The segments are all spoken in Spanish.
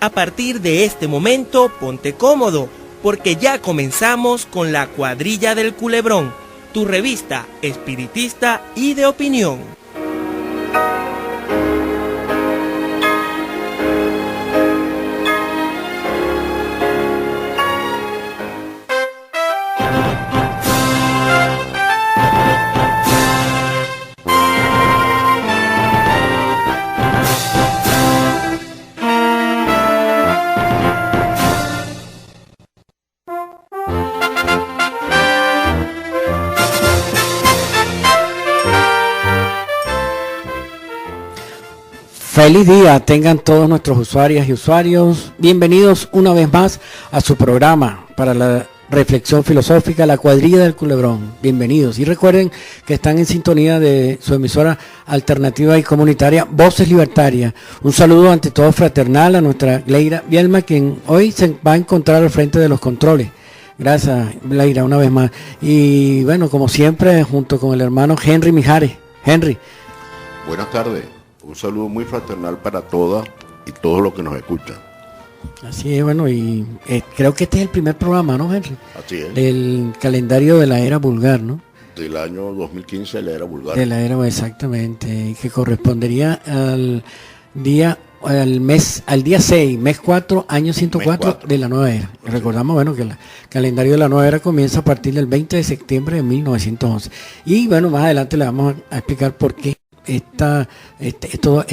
A partir de este momento, ponte cómodo, porque ya comenzamos con la Cuadrilla del Culebrón, tu revista espiritista y de opinión. Feliz día tengan todos nuestros usuarias y usuarios. Bienvenidos una vez más a su programa para la reflexión filosófica, la Cuadrilla del Culebrón. Bienvenidos. Y recuerden que están en sintonía de su emisora alternativa y comunitaria Voces Libertarias. Un saludo ante todo fraternal a nuestra Leira Bielma, quien hoy se va a encontrar al frente de los controles. Gracias, Leira, una vez más. Y bueno, como siempre, junto con el hermano Henry Mijares. Henry. Buenas tardes. Un saludo muy fraternal para todas y todos los que nos escuchan. Así es, bueno, y creo que este es el primer programa, ¿no, Henry? Así es. Del calendario de la era vulgar, ¿no? Del año 2015, la era vulgar. De la era, exactamente, que correspondería al día 6, mes 4, año 104 de la nueva era. Okay. Recordamos, bueno, que el calendario de la nueva era comienza a partir del 20 de septiembre de 1911. Y bueno, más adelante le vamos a explicar por qué estos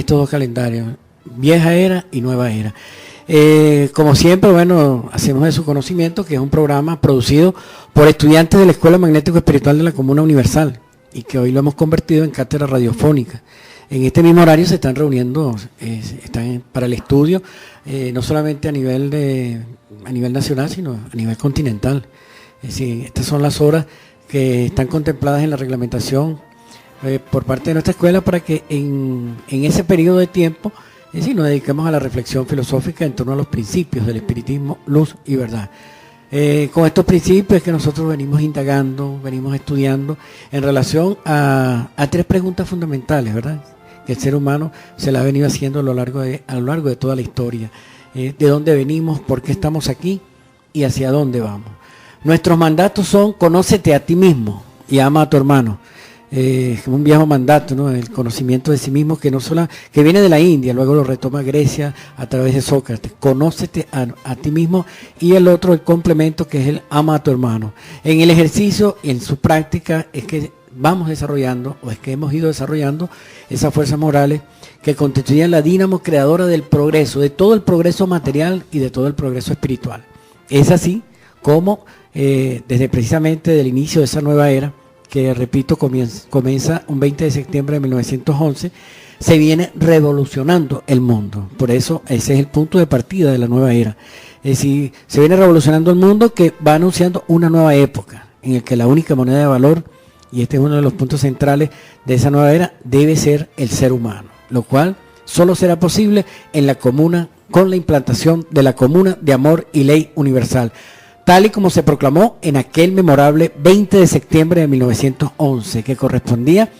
dos calendarios, vieja era y nueva era. Como siempre, bueno, hacemos de su conocimiento que es un programa producido por estudiantes de la Escuela Magnético Espiritual de la Comuna Universal y que hoy lo hemos convertido en cátedra radiofónica. En este mismo horario se están reuniendo, están para el estudio, no solamente a nivel nacional, sino a nivel continental. Es decir, estas son las horas que están contempladas en la reglamentación por parte de nuestra escuela para que en ese periodo de tiempo nos dediquemos a la reflexión filosófica en torno a los principios del espiritismo, luz y verdad. Con estos principios es que nosotros venimos indagando, venimos estudiando en relación a tres preguntas fundamentales, ¿verdad? Que el ser humano se la ha venido haciendo a lo largo de toda la historia. De dónde venimos, por qué estamos aquí y hacia dónde vamos. Nuestros mandatos son: conócete a ti mismo y ama a tu hermano. Un viejo mandato, ¿no? El conocimiento de sí mismo que viene de la India, luego lo retoma Grecia a través de Sócrates. Conócete a ti mismo, y el otro, el complemento, que es el ama a tu hermano. En el ejercicio y en su práctica es que vamos desarrollando, o es que hemos ido desarrollando esas fuerzas morales que constituyen la dínamo creadora del progreso, de todo el progreso material y de todo el progreso espiritual. Es así como desde precisamente del inicio de esa nueva era, que repito, comienza un 20 de septiembre de 1911, se viene revolucionando el mundo. Por eso ese es el punto de partida de la nueva era. Es decir, se viene revolucionando el mundo, que va anunciando una nueva época, en el que la única moneda de valor, y este es uno de los puntos centrales de esa nueva era, debe ser el ser humano, lo cual solo será posible en la comuna, con la implantación de la comuna de amor y ley universal, tal y como se proclamó en aquel memorable 20 de septiembre de 1911, que correspondía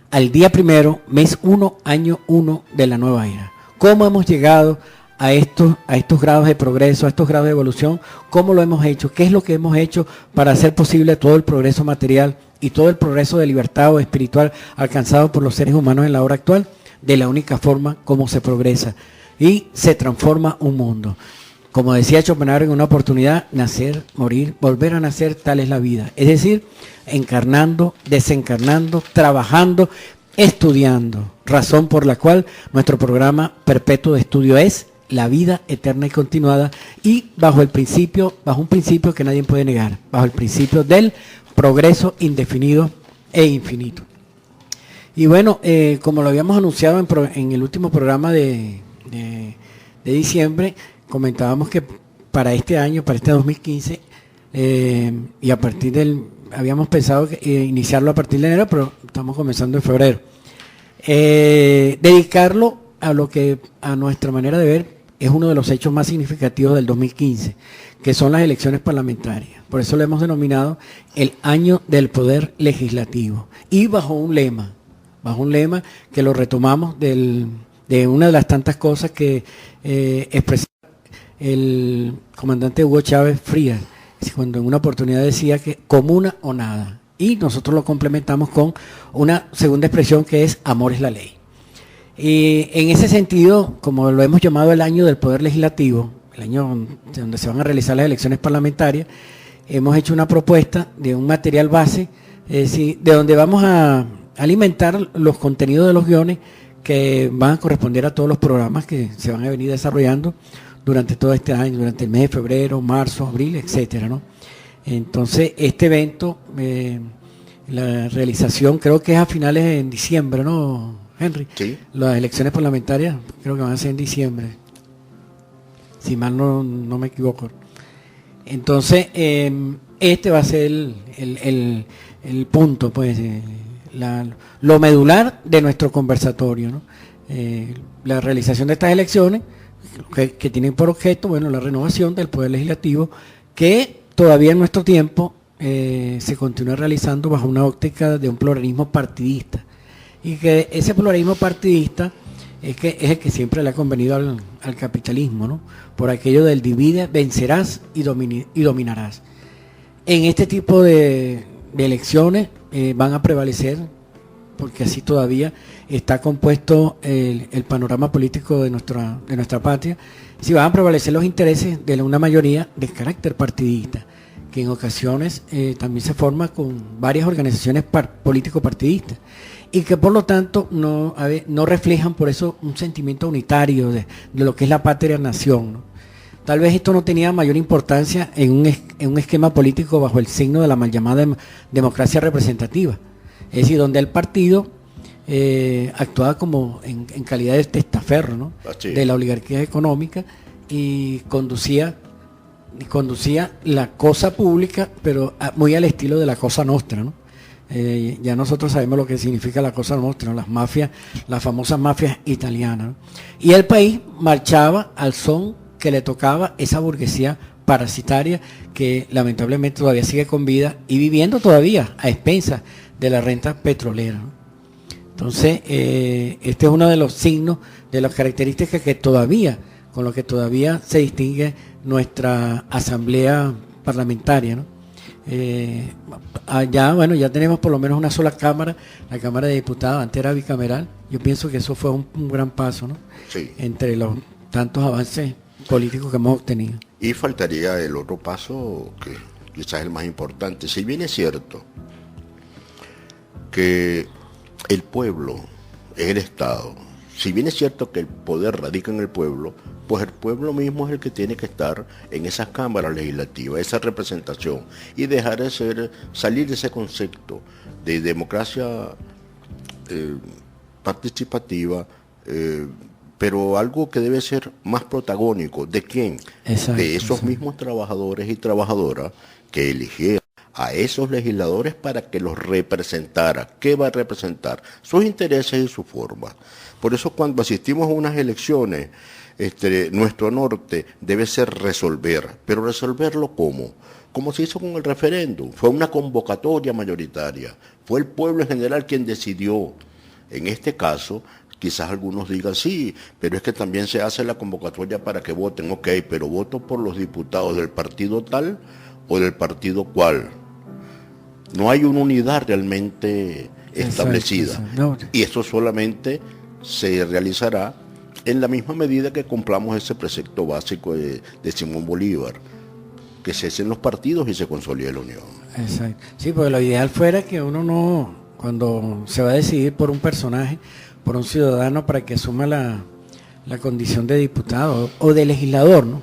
al día primero, mes 1, año 1 de la nueva era. ¿Cómo hemos llegado a estos grados de progreso, a estos grados de evolución? ¿Cómo lo hemos hecho? ¿Qué es lo que hemos hecho para hacer posible todo el progreso material y todo el progreso de libertad o espiritual alcanzado por los seres humanos en la hora actual? De la única forma como se progresa y se transforma un mundo. Como decía Schopenhauer en una oportunidad, nacer, morir, volver a nacer, tal es la vida. Es decir, encarnando, desencarnando, trabajando, estudiando. Razón por la cual nuestro programa perpetuo de estudio es la vida eterna y continuada, y bajo un principio que nadie puede negar, bajo el principio del progreso indefinido e infinito. Y bueno, como lo habíamos anunciado en el último programa de diciembre, comentábamos que para este año, para este 2015, y a partir habíamos pensado iniciarlo a partir de enero, pero estamos comenzando en febrero. Dedicarlo a lo que, a nuestra manera de ver, es uno de los hechos más significativos del 2015, que son las elecciones parlamentarias. Por eso lo hemos denominado el año del poder legislativo. Y bajo un lema que lo retomamos de una de las tantas cosas que expresaba el comandante Hugo Chávez Frías, cuando en una oportunidad decía que comuna o nada. Y nosotros lo complementamos con una segunda expresión que es amor es la ley. Y en ese sentido, como lo hemos llamado el año del Poder Legislativo, el año donde se van a realizar las elecciones parlamentarias, hemos hecho una propuesta de un material base, es decir, de donde vamos a alimentar los contenidos de los guiones que van a corresponder a todos los programas que se van a venir desarrollando durante todo este año, durante el mes de febrero, marzo, abril, etcétera, ¿no? Entonces, este evento, la realización creo que es a finales de diciembre, ¿no, Henry? Sí. Las elecciones parlamentarias creo que van a ser en diciembre, si mal no me equivoco. Entonces, este va a ser el punto, pues, lo medular de nuestro conversatorio, ¿no? La realización de estas elecciones que tienen por objeto, bueno, la renovación del Poder Legislativo, que todavía en nuestro tiempo se continúa realizando bajo una óptica de un pluralismo partidista, y que ese pluralismo partidista es el que siempre le ha convenido al capitalismo, ¿no? Por aquello del divide, vencerás y dominarás. En este tipo de elecciones van a prevalecer, porque así todavía está compuesto el panorama político de nuestra patria, si van a prevalecer los intereses de una mayoría de carácter partidista, que en ocasiones también se forma con varias organizaciones político-partidistas, y que por lo tanto no reflejan por eso un sentimiento unitario de lo que es la patria-nación, ¿no? Tal vez esto no tenía mayor importancia en un esquema político bajo el signo de la mal llamada democracia representativa, es decir, donde el partido actuaba como en calidad de testaferro, ¿no? De la oligarquía económica, y conducía la cosa pública, pero muy al estilo de la cosa nostra, ¿no? Ya nosotros sabemos lo que significa la cosa nostra, ¿no? Las mafias, las famosas mafias italianas, ¿no? Y el país marchaba al son que le tocaba esa burguesía parasitaria que lamentablemente todavía sigue con vida y viviendo todavía a expensas de la renta petrolera, ¿no? Entonces, este es uno de los signos, de las características con lo que todavía se distingue nuestra asamblea parlamentaria, ¿no? Ya tenemos por lo menos una sola cámara, la Cámara de Diputados, antes era bicameral. Yo pienso que eso fue un gran paso, ¿no? Sí. Entre los tantos avances políticos que hemos obtenido. Y faltaría el otro paso, que quizás es el más importante. Si bien es cierto que el pueblo es el Estado, si bien es cierto que el poder radica en el pueblo, pues el pueblo mismo es el que tiene que estar en esas cámaras legislativas, esa representación, y dejar de salir de ese concepto de democracia participativa, pero algo que debe ser más protagónico. ¿De quién? Exacto, de esos mismos trabajadores y trabajadoras que eligieron a esos legisladores para que los representara. ¿Qué va a representar? Sus intereses y su forma. Por eso cuando asistimos a unas elecciones, nuestro norte debe ser resolver. ¿Pero resolverlo cómo? Como se hizo con el referéndum. Fue una convocatoria mayoritaria. Fue el pueblo en general quien decidió. En este caso, quizás algunos digan, sí, pero es que también se hace la convocatoria para que voten. Ok, pero voto por los diputados del partido tal o del partido cual. No hay una unidad realmente establecida. No. Y esto solamente se realizará en la misma medida que cumplamos ese precepto básico de Simón Bolívar, que cesen los partidos y se consolide la unión. Exacto. Sí, porque lo ideal fuera que uno no, cuando se va a decidir por un personaje, por un ciudadano para que asuma la condición de diputado o de legislador, ¿no?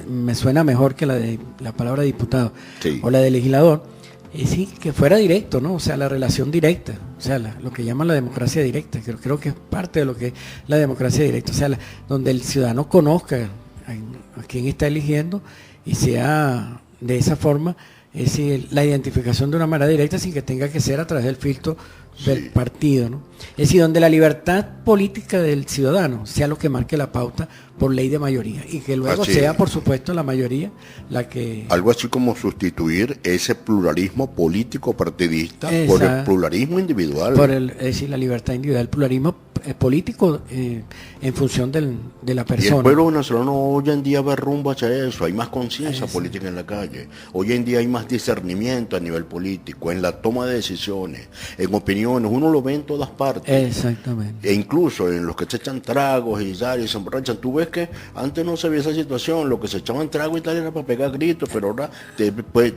Me suena mejor que la palabra diputado, sí, o la de legislador, y sí, que fuera directo, ¿no? O sea, la relación directa, o sea, lo que llaman la democracia directa, creo que es parte de lo que es la democracia directa, o sea, donde el ciudadano conozca a quién está eligiendo y sea de esa forma, es decir, la identificación de una manera directa sin que tenga que ser a través del filtro del partido, ¿no? Es decir, donde la libertad política del ciudadano sea lo que marque la pauta por ley de mayoría y que luego Así sea, es. por supuesto, la mayoría la que... Algo así como sustituir ese pluralismo político partidista por el pluralismo individual. Es decir, la libertad individual, el pluralismo político en función de la Y persona. el pueblo venezolano hoy en día va rumbo hacia eso, hay más conciencia política en la calle. Hoy en día hay más discernimiento a nivel político, en la toma de decisiones, en opiniones, uno lo ve en todas partes. Exactamente. E incluso en los que se echan tragos y tal, y se emborrachan. Tú ves que antes no se veía esa situación, lo que se echaban tragos y tal era para pegar gritos, pero ahora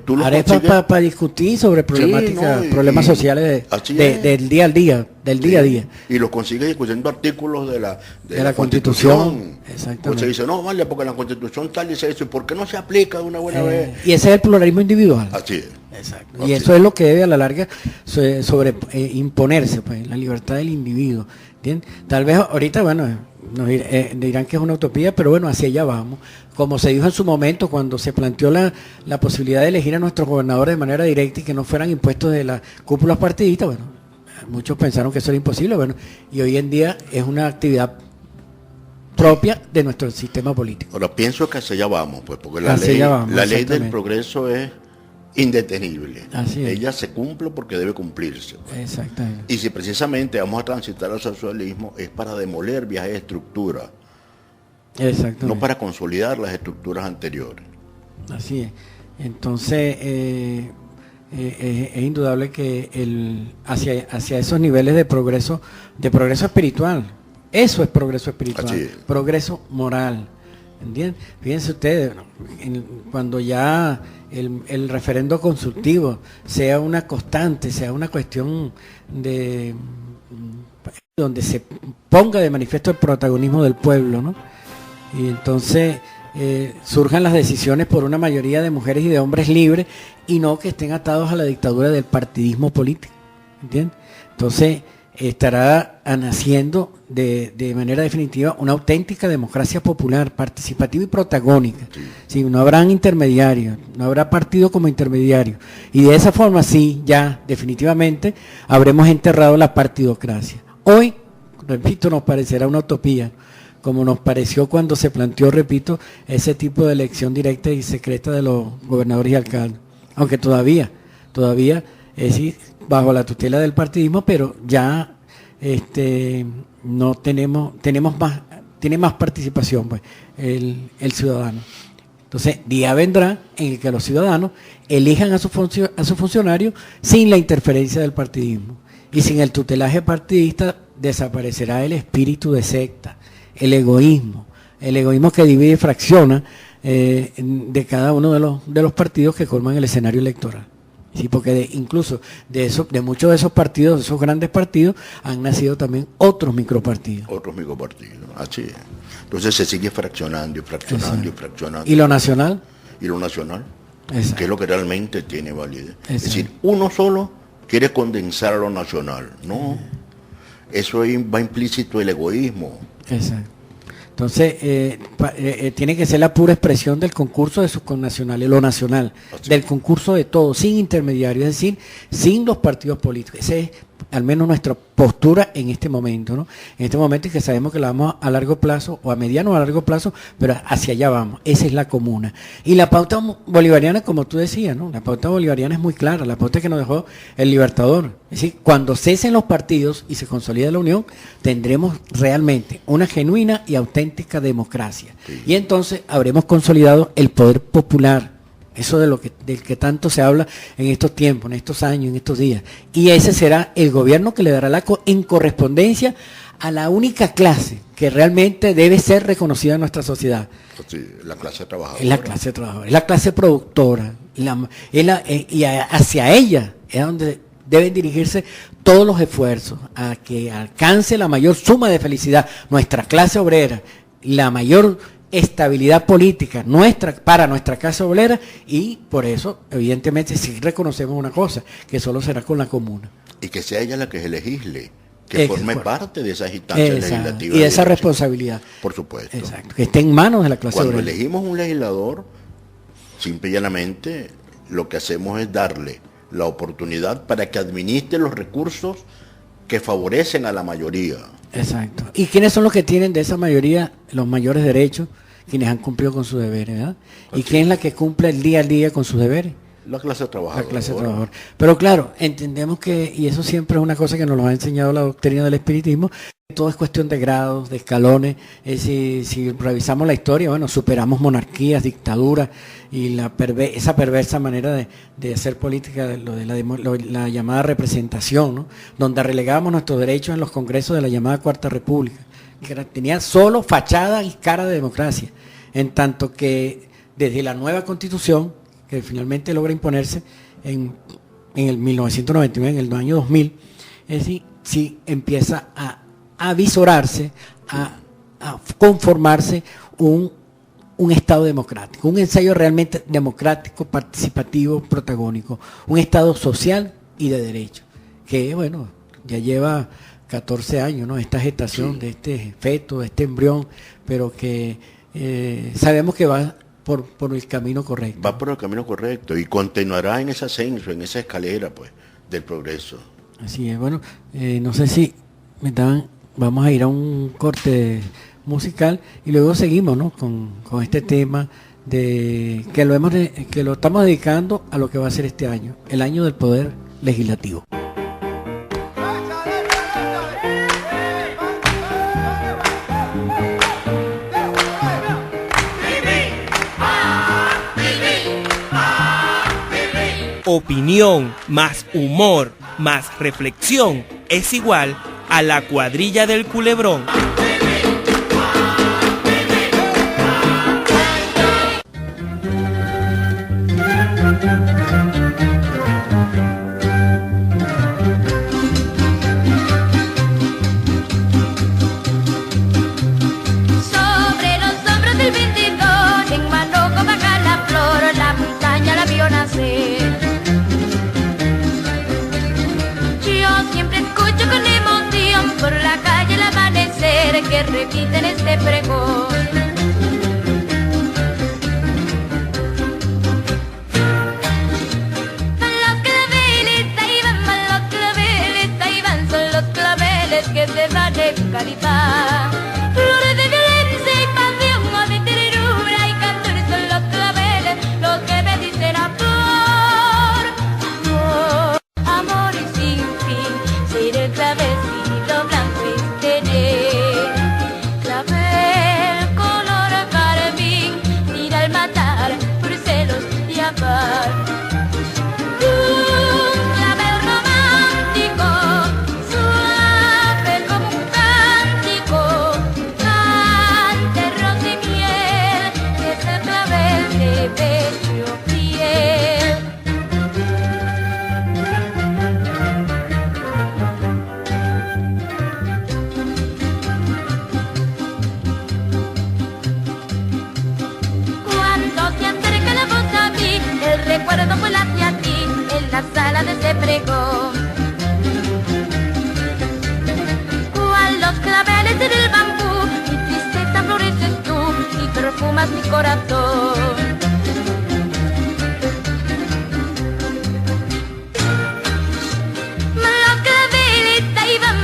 tú lo Ahora es consigues. para discutir sobre problemáticas, problemas sociales del día al día, del día a día. Y los consigues discutiendo artículos de la Constitución. Exactamente. Pues se dice, no, vale, porque la Constitución tal dice eso, ¿y por qué no se aplica de una buena vez? Y ese es el pluralismo individual. Así es. Exacto. Así Y eso es lo que debe a la larga imponerse, pues, la libertad del individuo. ¿Entiendes? Tal vez ahorita, bueno, nos dirán que es una utopía, pero bueno, hacia allá vamos. Como se dijo en su momento cuando se planteó la posibilidad de elegir a nuestros gobernadores de manera directa y que no fueran impuestos de las cúpulas partidistas, bueno, muchos pensaron que eso era imposible, bueno, y hoy en día es una actividad propia de nuestro sistema político. Ahora pienso que hacia allá vamos, pues, porque Hacia la ley del exactamente. progreso es indetenible. Así es. Ella se cumple porque debe cumplirse. Exactamente. Y si precisamente vamos a transitar al socialismo es para demoler viejas estructuras, Exactamente. no para consolidar las estructuras anteriores. Así es. Entonces, es indudable que hacia esos niveles de progreso espiritual, eso es progreso espiritual, Así es. progreso moral. ¿Entienden? Fíjense ustedes, cuando ya el referendo consultivo sea una constante, sea una cuestión de donde se ponga de manifiesto el protagonismo del pueblo, ¿no? Y entonces surjan las decisiones por una mayoría de mujeres y de hombres libres y no que estén atados a la dictadura del partidismo político, ¿entiendes? Entonces estará naciendo de manera definitiva una auténtica democracia popular, participativa y protagónica. Sí, no habrán intermediarios, no habrá partido como intermediario. Y de esa forma sí, ya definitivamente habremos enterrado la partidocracia. Hoy, repito, nos parecerá una utopía, como nos pareció cuando se planteó, repito, ese tipo de elección directa y secreta de los gobernadores y alcaldes. Aunque todavía, es decir, bajo la tutela del partidismo, pero ya no tiene más participación, pues, el ciudadano. Entonces, día vendrá en el que los ciudadanos elijan a su funcionario sin la interferencia del partidismo. Y sin el tutelaje partidista desaparecerá el espíritu de secta, el egoísmo que divide y fracciona de cada uno de los partidos que forman el escenario electoral. Sí, porque incluso de muchos de esos partidos, de esos grandes partidos, han nacido también otros micropartidos. Otros micropartidos, así es. Entonces se sigue fraccionando y fraccionando. Exacto. Y fraccionando. ¿Y lo nacional? Y lo nacional, Exacto. que es lo que realmente tiene validez. Exacto. Es decir, uno solo quiere condensar a lo nacional. No, eso va implícito el egoísmo. Exacto. Entonces, tiene que ser la pura expresión del concurso de sus connacionales, lo nacional, Así. del concurso de todos, sin intermediarios, es decir, sin los partidos políticos. Esa es al menos nuestra postura en este momento, ¿no? En este momento es que sabemos que la vamos a largo plazo, o a mediano o a largo plazo, pero hacia allá vamos. Esa es la comuna. Y la pauta bolivariana, como tú decías, ¿no? La pauta bolivariana es muy clara, la pauta que nos dejó el Libertador. Es decir, cuando cesen los partidos y se consolide la unión, tendremos realmente una genuina y auténtica democracia. Sí. Y entonces habremos consolidado el poder popular. Eso del que tanto se habla en estos tiempos, en estos años, en estos días. Y ese será el gobierno que le dará en correspondencia a la única clase que realmente debe ser reconocida en nuestra sociedad. Así, la clase trabajadora. Es la clase trabajadora, es la clase productora. Y hacia ella es donde deben dirigirse todos los esfuerzos a que alcance la mayor suma de felicidad nuestra clase obrera, la mayor estabilidad política para nuestra clase obrera, y por eso evidentemente sí reconocemos una cosa, que solo será con la comuna. Y que sea ella la que se legisle, que forme parte de esa instancia legislativa. Y de esa responsabilidad. Por supuesto. Exacto, que esté en manos de la clase Cuando obrera. elegimos un legislador, simple y llanamente lo que hacemos es darle la oportunidad para que administre los recursos que favorecen a la mayoría. Exacto. ¿Y quiénes son los que tienen de esa mayoría los mayores derechos? Quienes han cumplido con sus deberes, ¿verdad? ¿Y quién es la que cumple el día al día con sus deberes? La clase trabajadora. La clase trabajadora. Pero claro, entendemos que, y eso siempre es una cosa que nos lo ha enseñado la doctrina del espiritismo, que todo es cuestión de grados, de escalones. Es decir, si revisamos la historia, bueno, superamos monarquías, dictaduras y esa perversa manera de hacer política, la llamada representación, ¿no? Donde relegábamos nuestros derechos en los congresos de la llamada Cuarta República, que tenía solo fachada y cara de democracia, en tanto que desde la nueva Constitución, que finalmente logra imponerse en el 1999, en el año 2000, es decir, sí empieza a visorarse, a conformarse un Estado democrático, un ensayo realmente democrático, participativo, protagónico, un Estado social y de derecho, que bueno, ya lleva 14 años, ¿no? Esta gestación de este feto, de este embrión, pero que sabemos que va por el camino correcto. Va por el camino correcto y continuará en ese ascenso, en esa escalera, pues, del progreso. Así es, bueno, no sé si vamos a ir a un corte musical y luego seguimos, ¿no? con este tema de que lo estamos dedicando a lo que va a ser este año, el año del poder legislativo. Opinión más humor más reflexión es igual a la cuadrilla del Culebrón. Sobre los hombros del vendedor, en mano con baja la flor, la montaña la vio nacer. Yo siempre escucho con emoción por la calle el amanecer que repiten este pregón. Que se van de Calipán, flores de violencia y pasión o de ternura y cantores son los claveles, los que me dicen amor, amor, amor y sin fin, ser el clavecito blanco es tener, clavel color carmín, mira al matar por celos y amar. Recuerdo fue hacia ti en la sala de ese pregón. Cual los claveles en el bambú, mi tristeza floreces tú y perfumas mi corazón. Los claveles ahí van,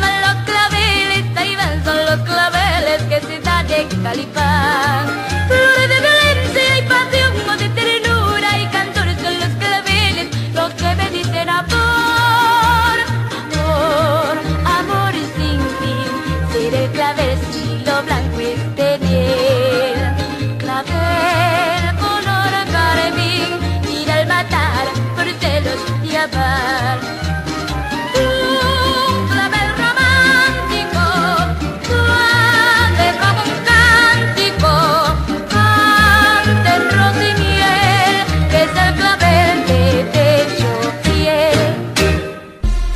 son los claveles que se dan en Calipán. Flores de violencia y pasión o de ternura y cantores son los claveles, los que me dicen amor, amor, amor y sin fin, ser el clavel si lo blanco es tener, clavel color carmín, ir al matar por celos y amar.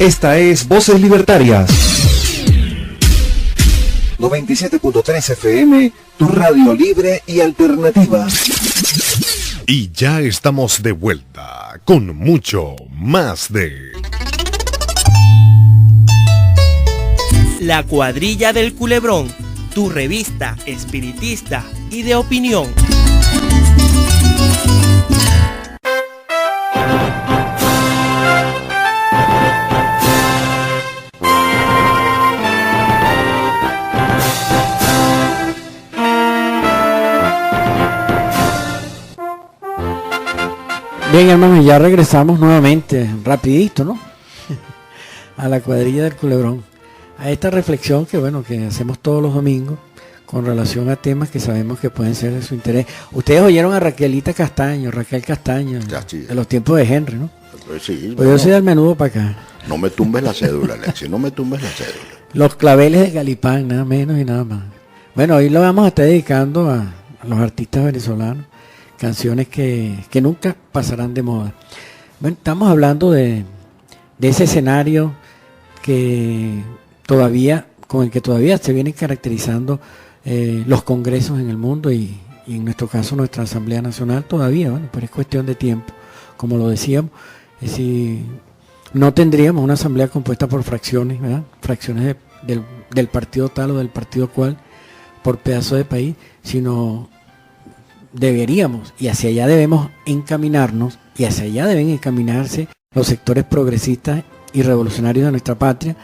Esta es Voces Libertarias. 97.3 FM, tu radio libre y alternativa. Y ya estamos de vuelta con mucho más de La Cuadrilla del Culebrón, tu revista espiritista y de opinión. Bien, hermanos, ya regresamos nuevamente, rapidito, ¿no? A la cuadrilla del Culebrón. A esta reflexión que, bueno, que hacemos todos los domingos con relación a temas que sabemos que pueden ser de su interés. Ustedes oyeron a Raquel Castaño, de los tiempos de Henry, ¿no? Sí, pues yo soy del menudo para acá. No me tumbes la cédula, Alexis, no me tumbes la cédula. Los claveles de Galipán, nada menos y nada más. Bueno, hoy lo vamos a estar dedicando a los artistas venezolanos, canciones que nunca pasarán de moda. Bueno, estamos hablando de ese escenario que con el que todavía se vienen caracterizando los congresos en el mundo y en nuestro caso nuestra Asamblea Nacional todavía, bueno, pero es cuestión de tiempo, como lo decíamos. Es decir, no tendríamos una asamblea compuesta por fracciones, ¿verdad? Fracciones del partido tal o del partido cual, por pedazo de país, sino deberíamos, y hacia allá debemos encaminarnos, y hacia allá deben encaminarse los sectores progresistas y revolucionarios de nuestra patria,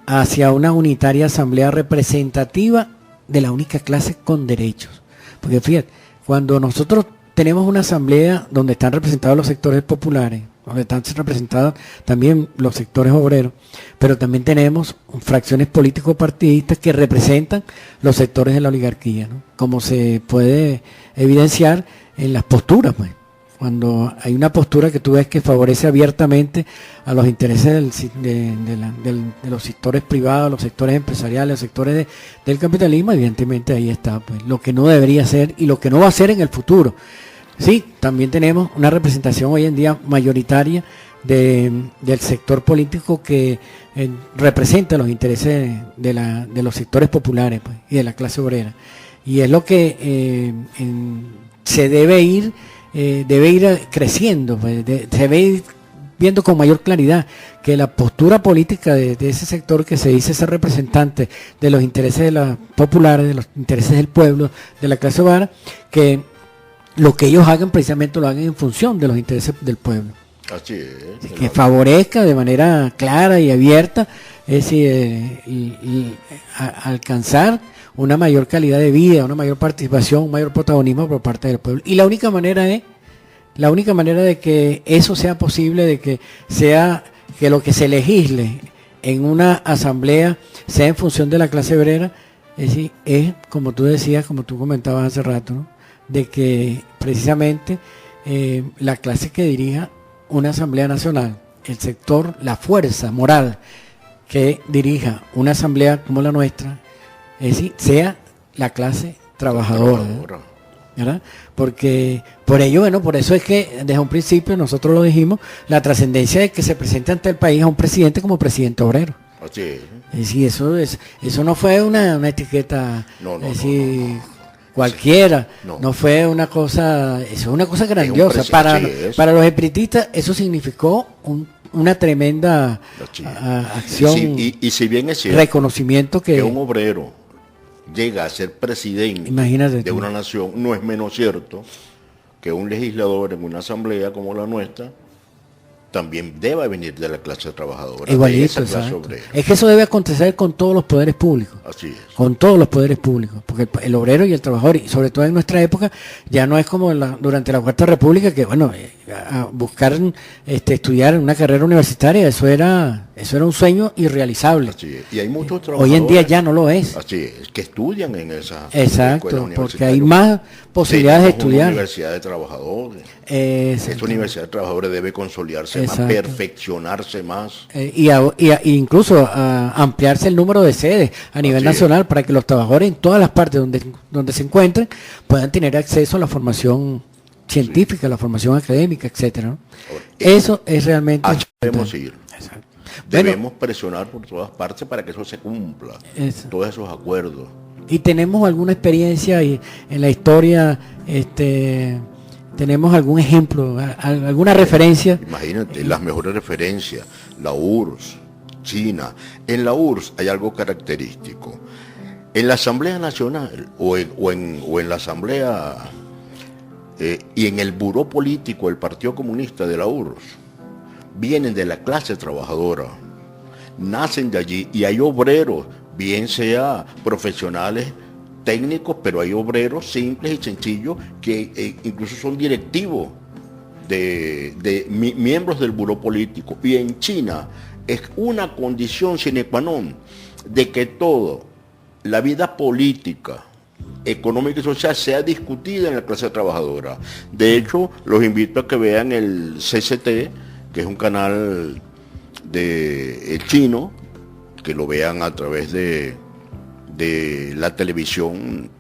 hacia una unitaria asamblea representativa de la única clase con derechos. Porque fíjate, cuando nosotros tenemos una asamblea donde están representados los sectores populares, donde están representados también los sectores obreros, pero también tenemos fracciones político-partidistas que representan los sectores de la oligarquía, ¿no? Como se puede evidenciar en las posturas, pues. Cuando hay una postura que tú ves que favorece abiertamente a los intereses de los sectores privados, los sectores empresariales, los sectores del capitalismo, evidentemente ahí está pues, lo que no debería ser y lo que no va a ser en el futuro. Sí, también tenemos una representación hoy en día mayoritaria del sector político que representa los intereses de los sectores populares pues, y de la clase obrera. Y es lo que se debe ir creciendo, pues, se debe ir viendo con mayor claridad que la postura política de ese sector que se dice ser representante de los intereses de los populares, de los intereses del pueblo, de la clase obrera, que lo que ellos hagan precisamente lo hagan en función de los intereses del pueblo. Así es. Que favorezca de manera clara y abierta, es decir, alcanzar una mayor calidad de vida, una mayor participación, un mayor protagonismo por parte del pueblo. Y la única manera de que eso sea posible, de que lo que se legisle en una asamblea sea en función de la clase obrera, es decir, es como tú decías, como tú comentabas hace rato, ¿no? De que precisamente la clase que dirija una asamblea nacional, el sector, la fuerza moral que dirija una asamblea como la nuestra, es decir, sea la clase trabajadora, ¿verdad? Porque por ello, bueno, por eso es que desde un principio nosotros lo dijimos, la trascendencia de que se presente ante el país a un presidente como presidente obrero. Así es. Es decir, eso no fue una etiqueta, no. Cualquiera, Sí, no fue una cosa, eso es una cosa grandiosa. Para los espiritistas eso significó una tremenda acción, y si bien es cierto, reconocimiento que un obrero llega a ser presidente de una nación, no es menos cierto que un legislador en una asamblea como la nuestra también debe venir de la clase trabajadora, igualito, de esa clase obrera. Es que eso debe acontecer con todos los poderes públicos. Así es. Con todos los poderes públicos, porque el obrero y el trabajador, y sobre todo en nuestra época, ya no es como durante la Cuarta República, que bueno, a buscar estudiar una carrera universitaria, eso era un sueño irrealizable. Así es. Y hay muchos trabajadores. Hoy en día ya no lo es. Así es, que estudian en esa Exacto, porque hay más posibilidades de estudiar. Una universidad de trabajadores. Esta universidad de trabajadores debe consolidarse más, perfeccionarse más. Y incluso ampliarse el número de sedes a nivel nacional para que los trabajadores en todas las partes donde se encuentren puedan tener acceso a la formación científica, la formación académica, etcétera, ¿no? Eso es realmente... Debemos ir. Exacto. Debemos presionar por todas partes para que eso se cumpla, todos esos acuerdos. Y tenemos alguna experiencia en la historia, tenemos algún ejemplo, alguna referencia. Imagínate, las mejores referencias, la URSS, China. En la URSS hay algo característico. En la Asamblea Nacional o en la Asamblea y en el buró político del Partido Comunista de la URSS, vienen de la clase trabajadora, nacen de allí y hay obreros, bien sea profesionales, técnicos, pero hay obreros simples y sencillos que incluso son directivos miembros del buró político. Y en China es una condición sine qua non de que todo, la vida política, económica y social sea discutida en la clase trabajadora. De hecho, los invito a que vean el CCT, que es un canal de chino, que lo vean a través de la televisión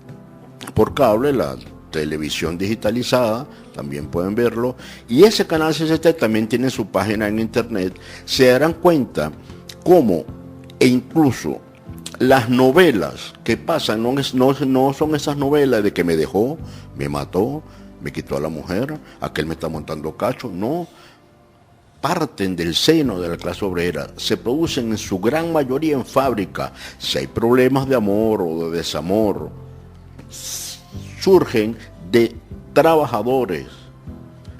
por cable, la televisión digitalizada, también pueden verlo. Y ese canal CCT también tiene su página en internet. Se darán cuenta cómo, e incluso las novelas que pasan no son esas novelas de que me dejó, me mató, me quitó a la mujer, aquel me está montando cacho, no. Parten del seno de la clase obrera, se producen en su gran mayoría en fábrica. Si hay problemas de amor o de desamor, surgen de trabajadores.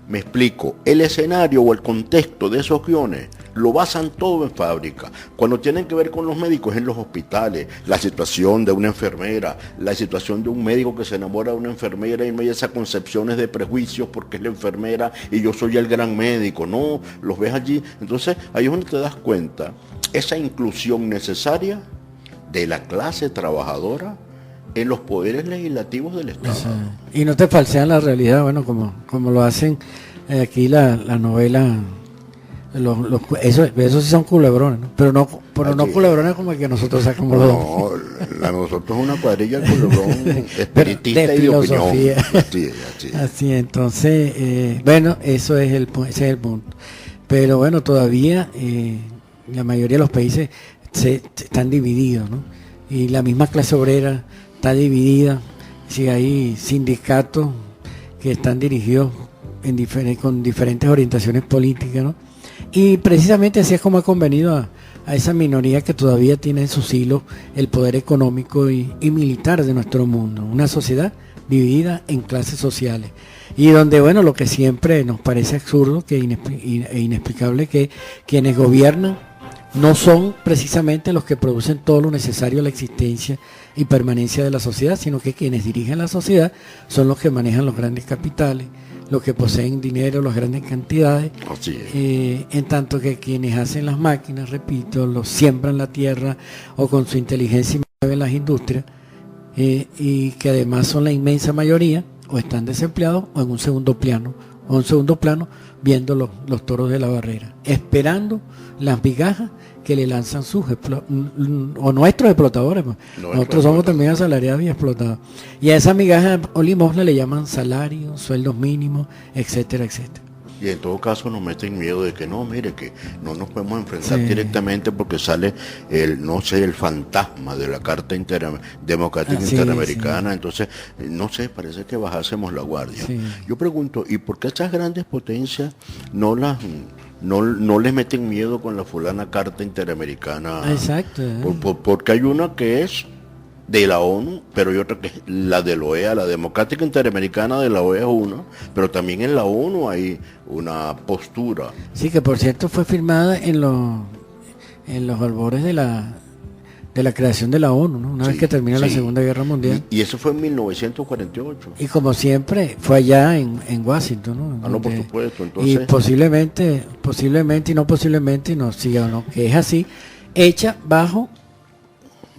Me explico, el escenario o el contexto de esos guiones lo basan todo en fábrica. Cuando tienen que ver con los médicos, en los hospitales, la situación de una enfermera, la situación de un médico que se enamora de una enfermera y no hay esas concepciones de prejuicios porque es la enfermera y yo soy el gran médico, no, los ves allí. Entonces ahí es donde te das cuenta esa inclusión necesaria de la clase trabajadora en los poderes legislativos del Estado. Y no te falsean la realidad, bueno, como lo hacen aquí la novela. Esos sí son culebrones, ¿no? Pero no culebrones como el que nosotros sacamos los No, la nosotros es una cuadrilla de culebrón espiritista de y de opinión. Así, entonces, bueno, ese es el punto. Pero bueno, todavía la mayoría de los países están divididos, ¿no? Y la misma clase obrera está dividida. Si hay sindicatos que están dirigidos con diferentes orientaciones políticas, ¿no? Y precisamente así es como ha convenido a esa minoría que todavía tiene en sus hilos el poder económico y militar de nuestro mundo. Una sociedad dividida en clases sociales. Y donde, bueno, lo que siempre nos parece absurdo e inexplicable, que quienes gobiernan no son precisamente los que producen todo lo necesario a la existencia y permanencia de la sociedad, sino que quienes dirigen la sociedad son los que manejan los grandes capitales, los que poseen dinero, las grandes cantidades, en tanto que quienes hacen las máquinas, repito, los siembran la tierra o con su inteligencia mueven las industrias, y que además son la inmensa mayoría, o están desempleados o en un segundo plano, viendo los toros de la barrera, esperando las migajas que le lanzan o nuestros explotadores, pues. Nosotros somos también asalariados y explotados. Y a esa migaja o limosna le llaman salarios, sueldos mínimos, etcétera, etcétera. Y en todo caso nos meten miedo de que no, mire, que no nos podemos enfrentar directamente porque sale el fantasma de la Carta Democrática Interamericana. Entonces, no sé, parece que bajásemos la guardia. Yo pregunto, ¿y por qué estas grandes potencias no les meten miedo con la fulana Carta Interamericana? Exacto. Porque hay una que es de la ONU, pero hay otra que es la de la OEA, la Democrática Interamericana de la OEA es una, pero también en la ONU hay una postura. Sí, que por cierto fue firmada en los albores de la creación de la ONU, ¿no? Una vez que termina la Segunda Guerra Mundial. Y eso fue en 1948. Y como siempre, fue allá en Washington, ¿no? No, por supuesto. Entonces... Y posiblemente, y no siga o no, que es así, hecha bajo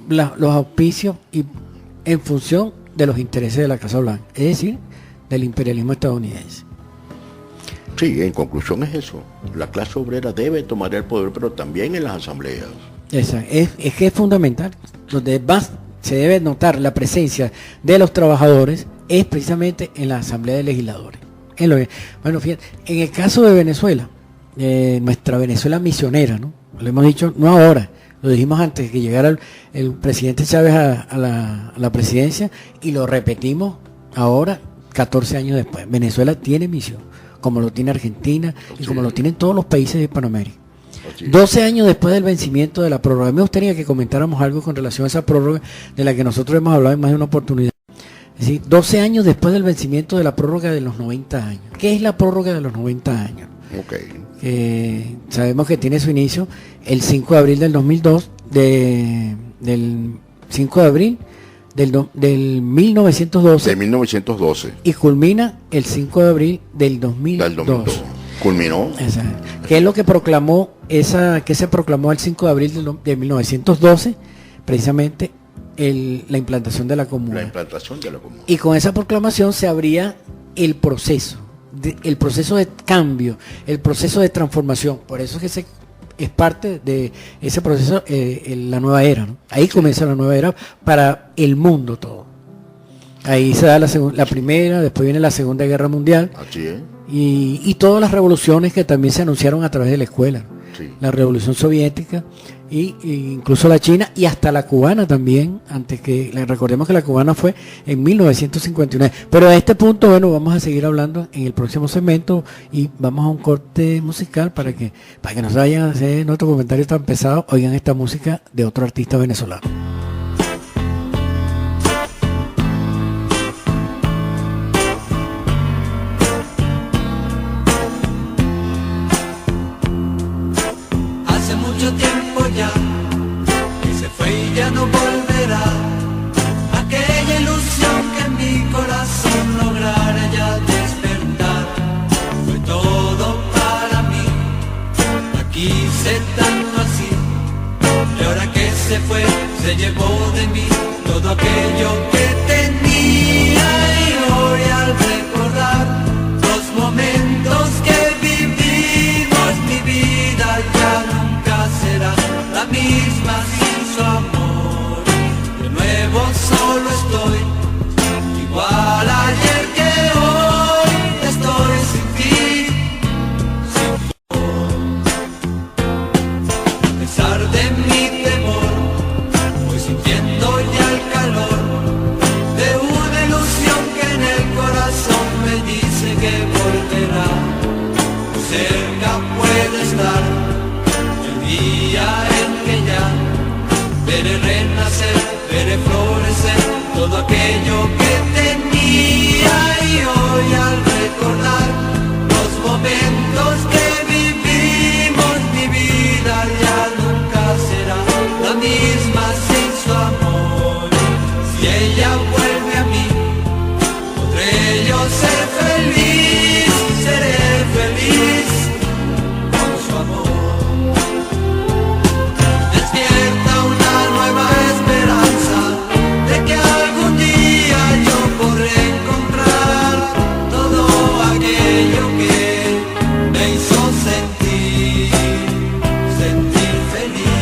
los auspicios y en función de los intereses de la Casa Blanca, es decir, del imperialismo estadounidense. Sí, en conclusión es eso. La clase obrera debe tomar el poder, pero también en las asambleas. Exacto. Es que es fundamental. Donde más se debe notar la presencia de los trabajadores es precisamente en la asamblea de legisladores. Bueno, fíjate, en el caso de Venezuela, nuestra Venezuela misionera, ¿no? Lo hemos dicho, no ahora, lo dijimos antes de que llegara el presidente Chávez a la presidencia, y lo repetimos ahora, 14 años después. Venezuela tiene misión, como lo tiene Argentina y como lo tienen todos los países de Hispanoamérica. 12 años después del vencimiento de la prórroga. Me gustaría que comentáramos algo con relación a esa prórroga de la que nosotros hemos hablado en más de una oportunidad. Es decir, 12 años después del vencimiento de la prórroga de los 90 años. ¿Qué es la prórroga de los 90 años? Sabemos que tiene su inicio el 5 de abril del 2002, del 5 de abril del 1912. De 1912. Y culmina el 5 de abril del 2002. Del 2002. Culminó. ¿Qué es lo que proclamó que se proclamó el 5 de abril de 1912? Precisamente la implantación de la comuna. La implantación de la comuna. Y con esa proclamación se abría el proceso de cambio, el proceso de transformación. Por eso es que es parte de ese proceso, la nueva era, ¿no? Ahí comienza la nueva era para el mundo todo. Ahí se da la primera, después viene la Segunda Guerra Mundial. Así es. Y todas las revoluciones que también se anunciaron a través de la escuela. Sí. La revolución soviética y incluso la china y hasta la cubana también, recordemos que la cubana fue en 1959. Pero a este punto, bueno, vamos a seguir hablando en el próximo segmento y vamos a un corte musical para que no se vayan a hacer nuestros comentarios tan pesados. Oigan esta música de otro artista venezolano. Se llevó de mí todo aquello que tenía y hoy al recordar los momentos que vivimos, mi vida ya nunca será la misma sin su amor. De nuevo solo estoy, igual ayer que hoy, estoy sin ti, sin tu amor. A pesar de mi temor, sintiendo ya el calor de una ilusión que en el corazón me dice que volverá. Muy cerca puede estar el día en que ya veré renacer, veré florecer todo aquello que tenía y hoy al recordar los momentos que vivimos, mi vida ya nunca será la misma sin su amor. Si ella vuelve a mí, podré yo ser feliz, seré feliz con su amor. Despierta una nueva esperanza de que algún día yo podré encontrar todo aquello que me hizo sentir feliz.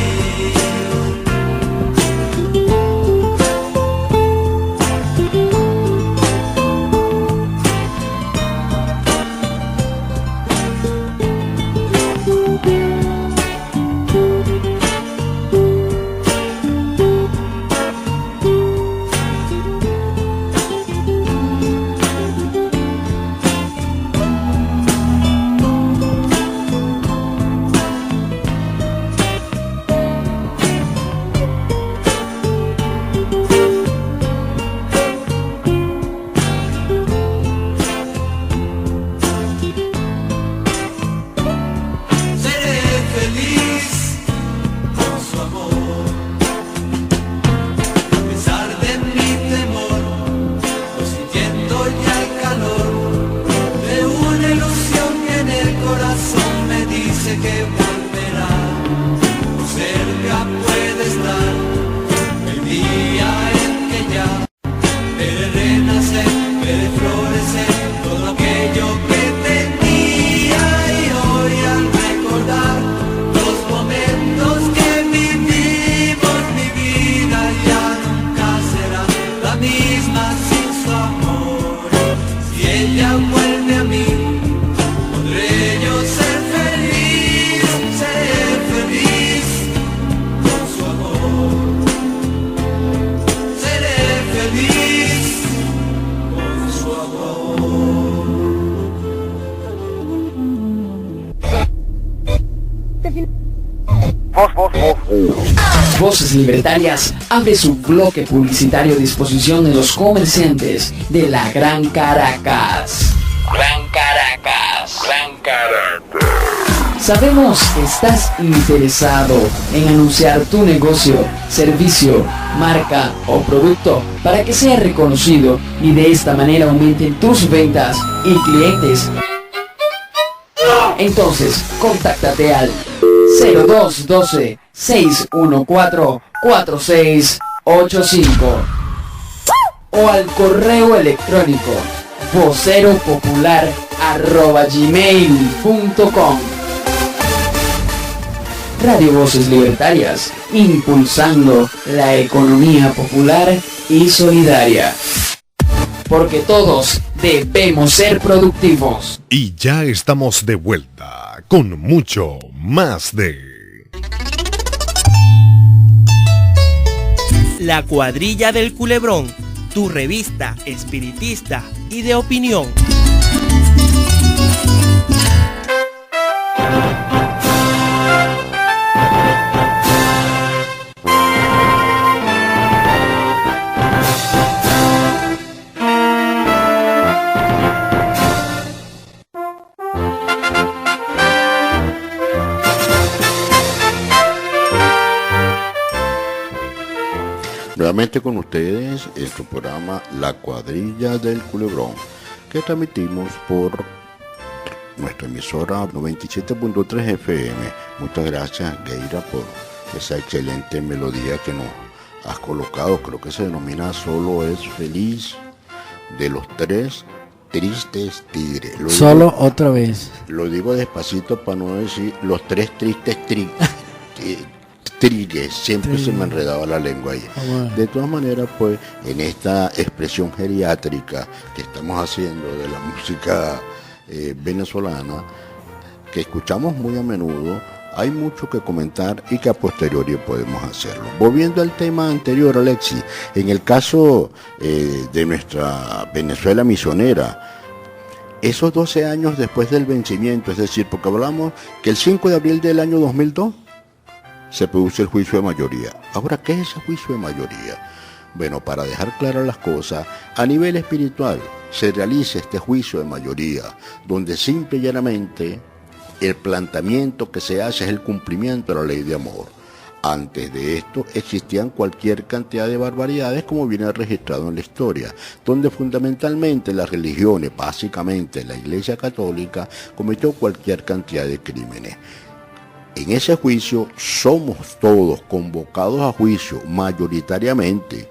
Voces Libertarias abre su bloque publicitario a disposición de los comerciantes de la Gran Caracas. Gran Caracas, Gran Caracas. Sabemos que estás interesado en anunciar tu negocio, servicio, marca o producto para que sea reconocido y de esta manera aumenten tus ventas y clientes. Entonces, contáctate al 0212 614 4685 o al correo electrónico voceropopular@gmail.com. Radio Voces Libertarias, impulsando la economía popular y solidaria. Porque todos debemos ser productivos. Y ya estamos de vuelta con mucho más de La Cuadrilla del Culebrón, tu revista espiritista y de opinión. Nuevamente con ustedes en su programa La Cuadrilla del Culebrón, que transmitimos por nuestra emisora 97.3 FM. Muchas gracias, Geira, por esa excelente melodía que nos has colocado. Creo que se denomina Solo es feliz, de los tres tristes tigres. Solo otra vez. Lo digo despacito para no decir los tres tristes trigues, siempre se me enredaba la lengua ahí. De todas maneras, pues, en esta expresión geriátrica que estamos haciendo de la música venezolana, que escuchamos muy a menudo, hay mucho que comentar y que a posteriori podemos hacerlo. Volviendo al tema anterior, Alexi, en el caso de nuestra Venezuela misionera, esos 12 años después del vencimiento, es decir, porque hablamos que el 5 de abril del año 2002, se produce el juicio de mayoría. Ahora, ¿qué es ese juicio de mayoría? Bueno, para dejar claras las cosas, a nivel espiritual se realiza este juicio de mayoría, donde simple y llanamente el planteamiento que se hace es el cumplimiento de la ley de amor. Antes de esto existían cualquier cantidad de barbaridades, como viene registrado en la historia, donde fundamentalmente las religiones, básicamente la Iglesia Católica, cometió cualquier cantidad de crímenes. En ese juicio somos todos convocados a juicio mayoritariamente,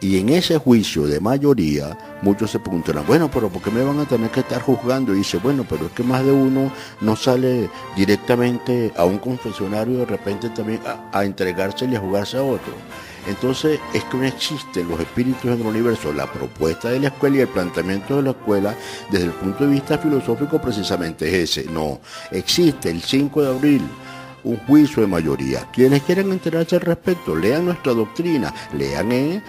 y en ese juicio de mayoría muchos se preguntarán, bueno, pero ¿por qué me van a tener que estar juzgando? Y dice, bueno, pero es que más de uno no sale directamente a un confesionario y de repente también a entregársele y a jugarse a otro. Entonces es que no existen los espíritus en el universo. La propuesta de la escuela y el planteamiento de la escuela desde el punto de vista filosófico precisamente es ese. No, existe el 5 de abril un juicio de mayoría. Quienes quieran enterarse al respecto, lean nuestra doctrina, lean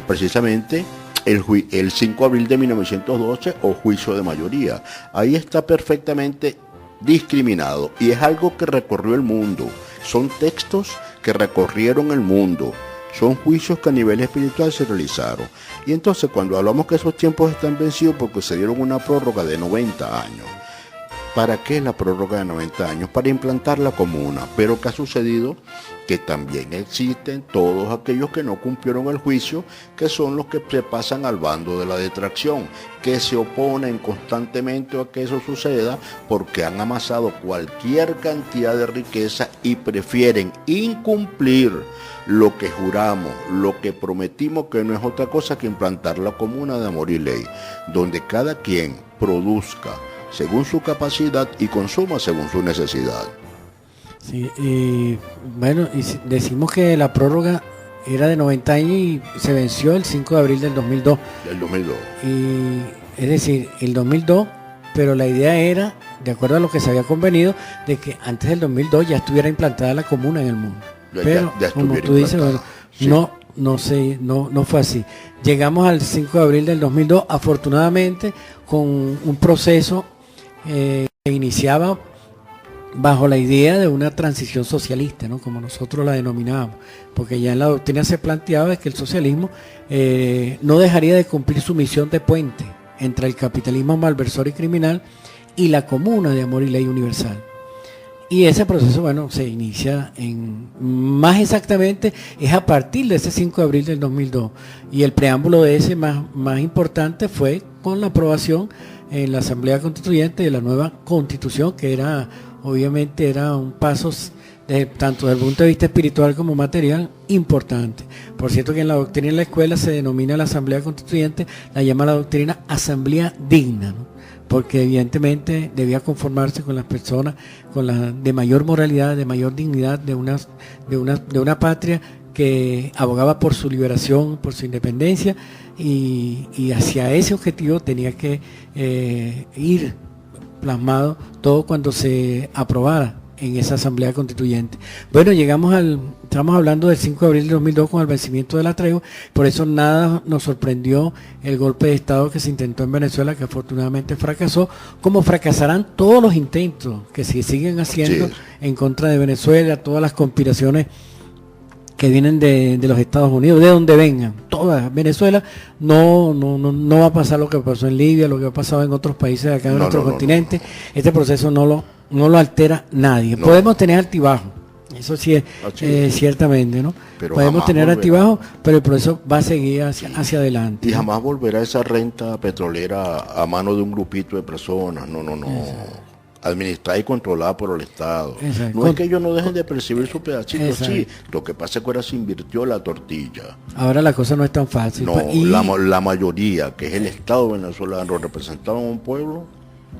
precisamente el 5 de abril de 1912 o juicio de mayoría. Ahí está perfectamente discriminado y es algo que recorrió el mundo. Son textos que recorrieron el mundo. Son juicios que a nivel espiritual se realizaron. Y entonces cuando hablamos que esos tiempos están vencidos porque se dieron una prórroga de 90 años. ¿Para qué la prórroga de 90 años? Para implantar la comuna. Pero ¿qué ha sucedido? Que también existen todos aquellos que no cumplieron el juicio, que son los que se pasan al bando de la detracción, que se oponen constantemente a que eso suceda porque han amasado cualquier cantidad de riqueza y prefieren incumplir lo que juramos, lo que prometimos, que no es otra cosa que implantar la comuna de amor y ley, donde cada quien produzca según su capacidad y consuma según su necesidad. Sí, y bueno, y decimos que la prórroga era de 90 años y se venció el 5 de abril del 2002. Del 2002. Y es decir, el 2002, pero la idea era, de acuerdo a lo que se había convenido, de que antes del 2002 ya estuviera implantada la comuna en el mundo. Pero, ya como tú dices, bueno, sí. no fue así. Llegamos al 5 de abril del 2002, afortunadamente, con un proceso que iniciaba bajo la idea de una transición socialista, ¿no? Como nosotros la denominábamos, porque ya en la doctrina se planteaba que el socialismo no dejaría de cumplir su misión de puente entre el capitalismo malversor y criminal y la comuna de amor y ley universal. Y ese proceso, bueno, se inicia más exactamente, es a partir de ese 5 de abril del 2002. Y el preámbulo de ese más importante fue con la aprobación en la Asamblea Constituyente de la nueva Constitución, que obviamente era un paso tanto desde el punto de vista espiritual como material importante. Por cierto que en la doctrina de la escuela se denomina la Asamblea Constituyente, la llama la doctrina Asamblea Digna, ¿no? Porque evidentemente debía conformarse con las personas de mayor moralidad, de mayor dignidad, de una patria que abogaba por su liberación, por su independencia, y hacia ese objetivo tenía que ir plasmado todo cuando se aprobara en esa Asamblea Constituyente. Bueno, estamos hablando del 5 de abril de 2002 con el vencimiento de la tregua, por eso nada nos sorprendió el golpe de Estado que se intentó en Venezuela, que afortunadamente fracasó, como fracasarán todos los intentos que se siguen haciendo en contra de Venezuela, todas las conspiraciones que vienen de los Estados Unidos, de donde vengan, todas. Venezuela no va a pasar lo que pasó en Libia, lo que ha pasado en otros países de acá de nuestro continente. Este proceso no lo altera nadie. Podemos tener altibajos, eso sí es ciertamente, ¿no? Pero podemos tener altibajos, pero el proceso va a seguir hacia adelante. Y jamás volverá esa renta petrolera a mano de un grupito de personas, no. Administrada y controlada por el Estado. Exacto. No es que ellos no dejen de percibir su pedacito, sí. Lo que pasa es que ahora se invirtió la tortilla. Ahora la cosa no es tan fácil. No, la mayoría, que es el Estado venezolano representado en un pueblo,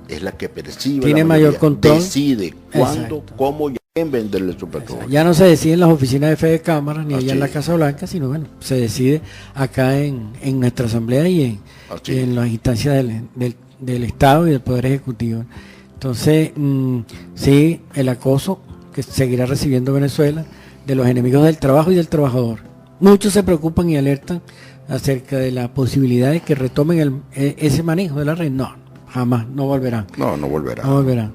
es la que percibe, tiene mayor control, decide cuándo, cómo y a quién venderle su petróleo. Ya no se decide en las oficinas de fe de cámara ni allá en la Casa Blanca, sino bueno, se decide acá en nuestra asamblea y en las instancias del Estado y del Poder Ejecutivo. Entonces, sí, el acoso que seguirá recibiendo Venezuela de los enemigos del trabajo y del trabajador. Muchos se preocupan y alertan acerca de la posibilidad de que retomen ese manejo de la red. No, jamás, no volverán. No volverán.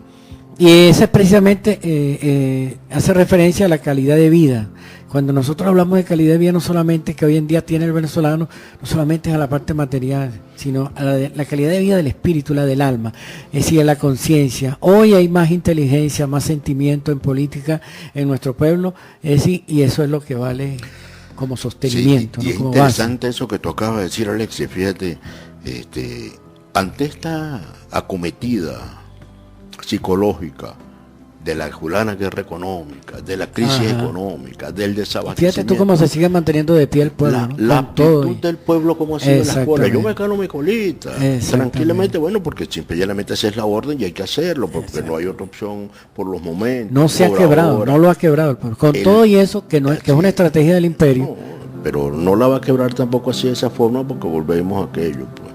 Y esa es precisamente, hace referencia a la calidad de vida. Cuando nosotros hablamos de calidad de vida, no solamente que hoy en día tiene el venezolano, no solamente es a la parte material, sino a la calidad de vida del espíritu, la del alma, es decir, a la conciencia. Hoy hay más inteligencia, más sentimiento en política en nuestro pueblo, es decir, y eso es lo que vale como sostenimiento. Sí, y ¿no? es como interesante base. Eso que tú acabas de decir, Alexis, fíjate, ante esta acometida psicológica de la culana guerra económica, de la crisis económica, del desabastecimiento. Fíjate tú cómo se sigue manteniendo de pie el pueblo, ¿no? La actitud del pueblo como ha sido en la escuela. Yo me calo mi colita, tranquilamente, bueno, porque simplemente esa es la orden y hay que hacerlo, porque no hay otra opción por los momentos. No se ha quebrado, ahora. No lo ha quebrado el pueblo. Con todo y eso, que es una estrategia del imperio. No, pero no la va a quebrar tampoco así de esa forma, porque volvemos a aquello, pues.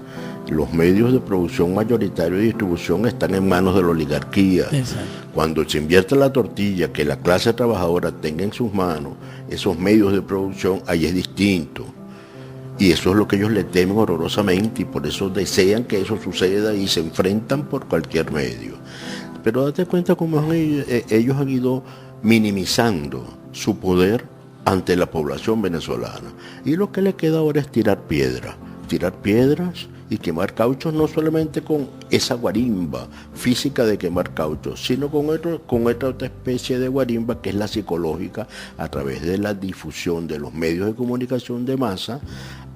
Los medios de producción mayoritario y distribución están en manos de la oligarquía. Exacto. Cuando se invierte la tortilla, que la clase trabajadora tenga en sus manos esos medios de producción, ahí es distinto. Y eso es lo que ellos le temen horrorosamente y por eso desean que eso suceda y se enfrentan por cualquier medio. Pero date cuenta cómo ellos han ido minimizando su poder ante la población venezolana. Y lo que le queda ahora es tirar piedras y quemar cauchos, no solamente con esa guarimba física de quemar cauchos, sino con otra especie de guarimba que es la psicológica, a través de la difusión de los medios de comunicación de masa,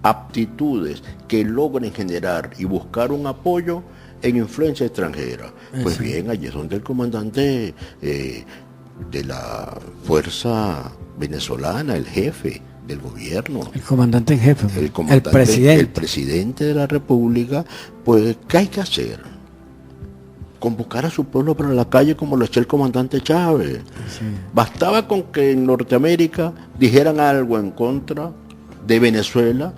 aptitudes que logren generar y buscar un apoyo en influencia extranjera. Pues bien, allí es donde el comandante de la fuerza venezolana, el jefe del gobierno, el comandante en jefe, el presidente de la República, pues ¿qué hay que hacer? Convocar a su pueblo para la calle como lo hacía el comandante Chávez. Sí. Bastaba con que en Norteamérica dijeran algo en contra de Venezuela,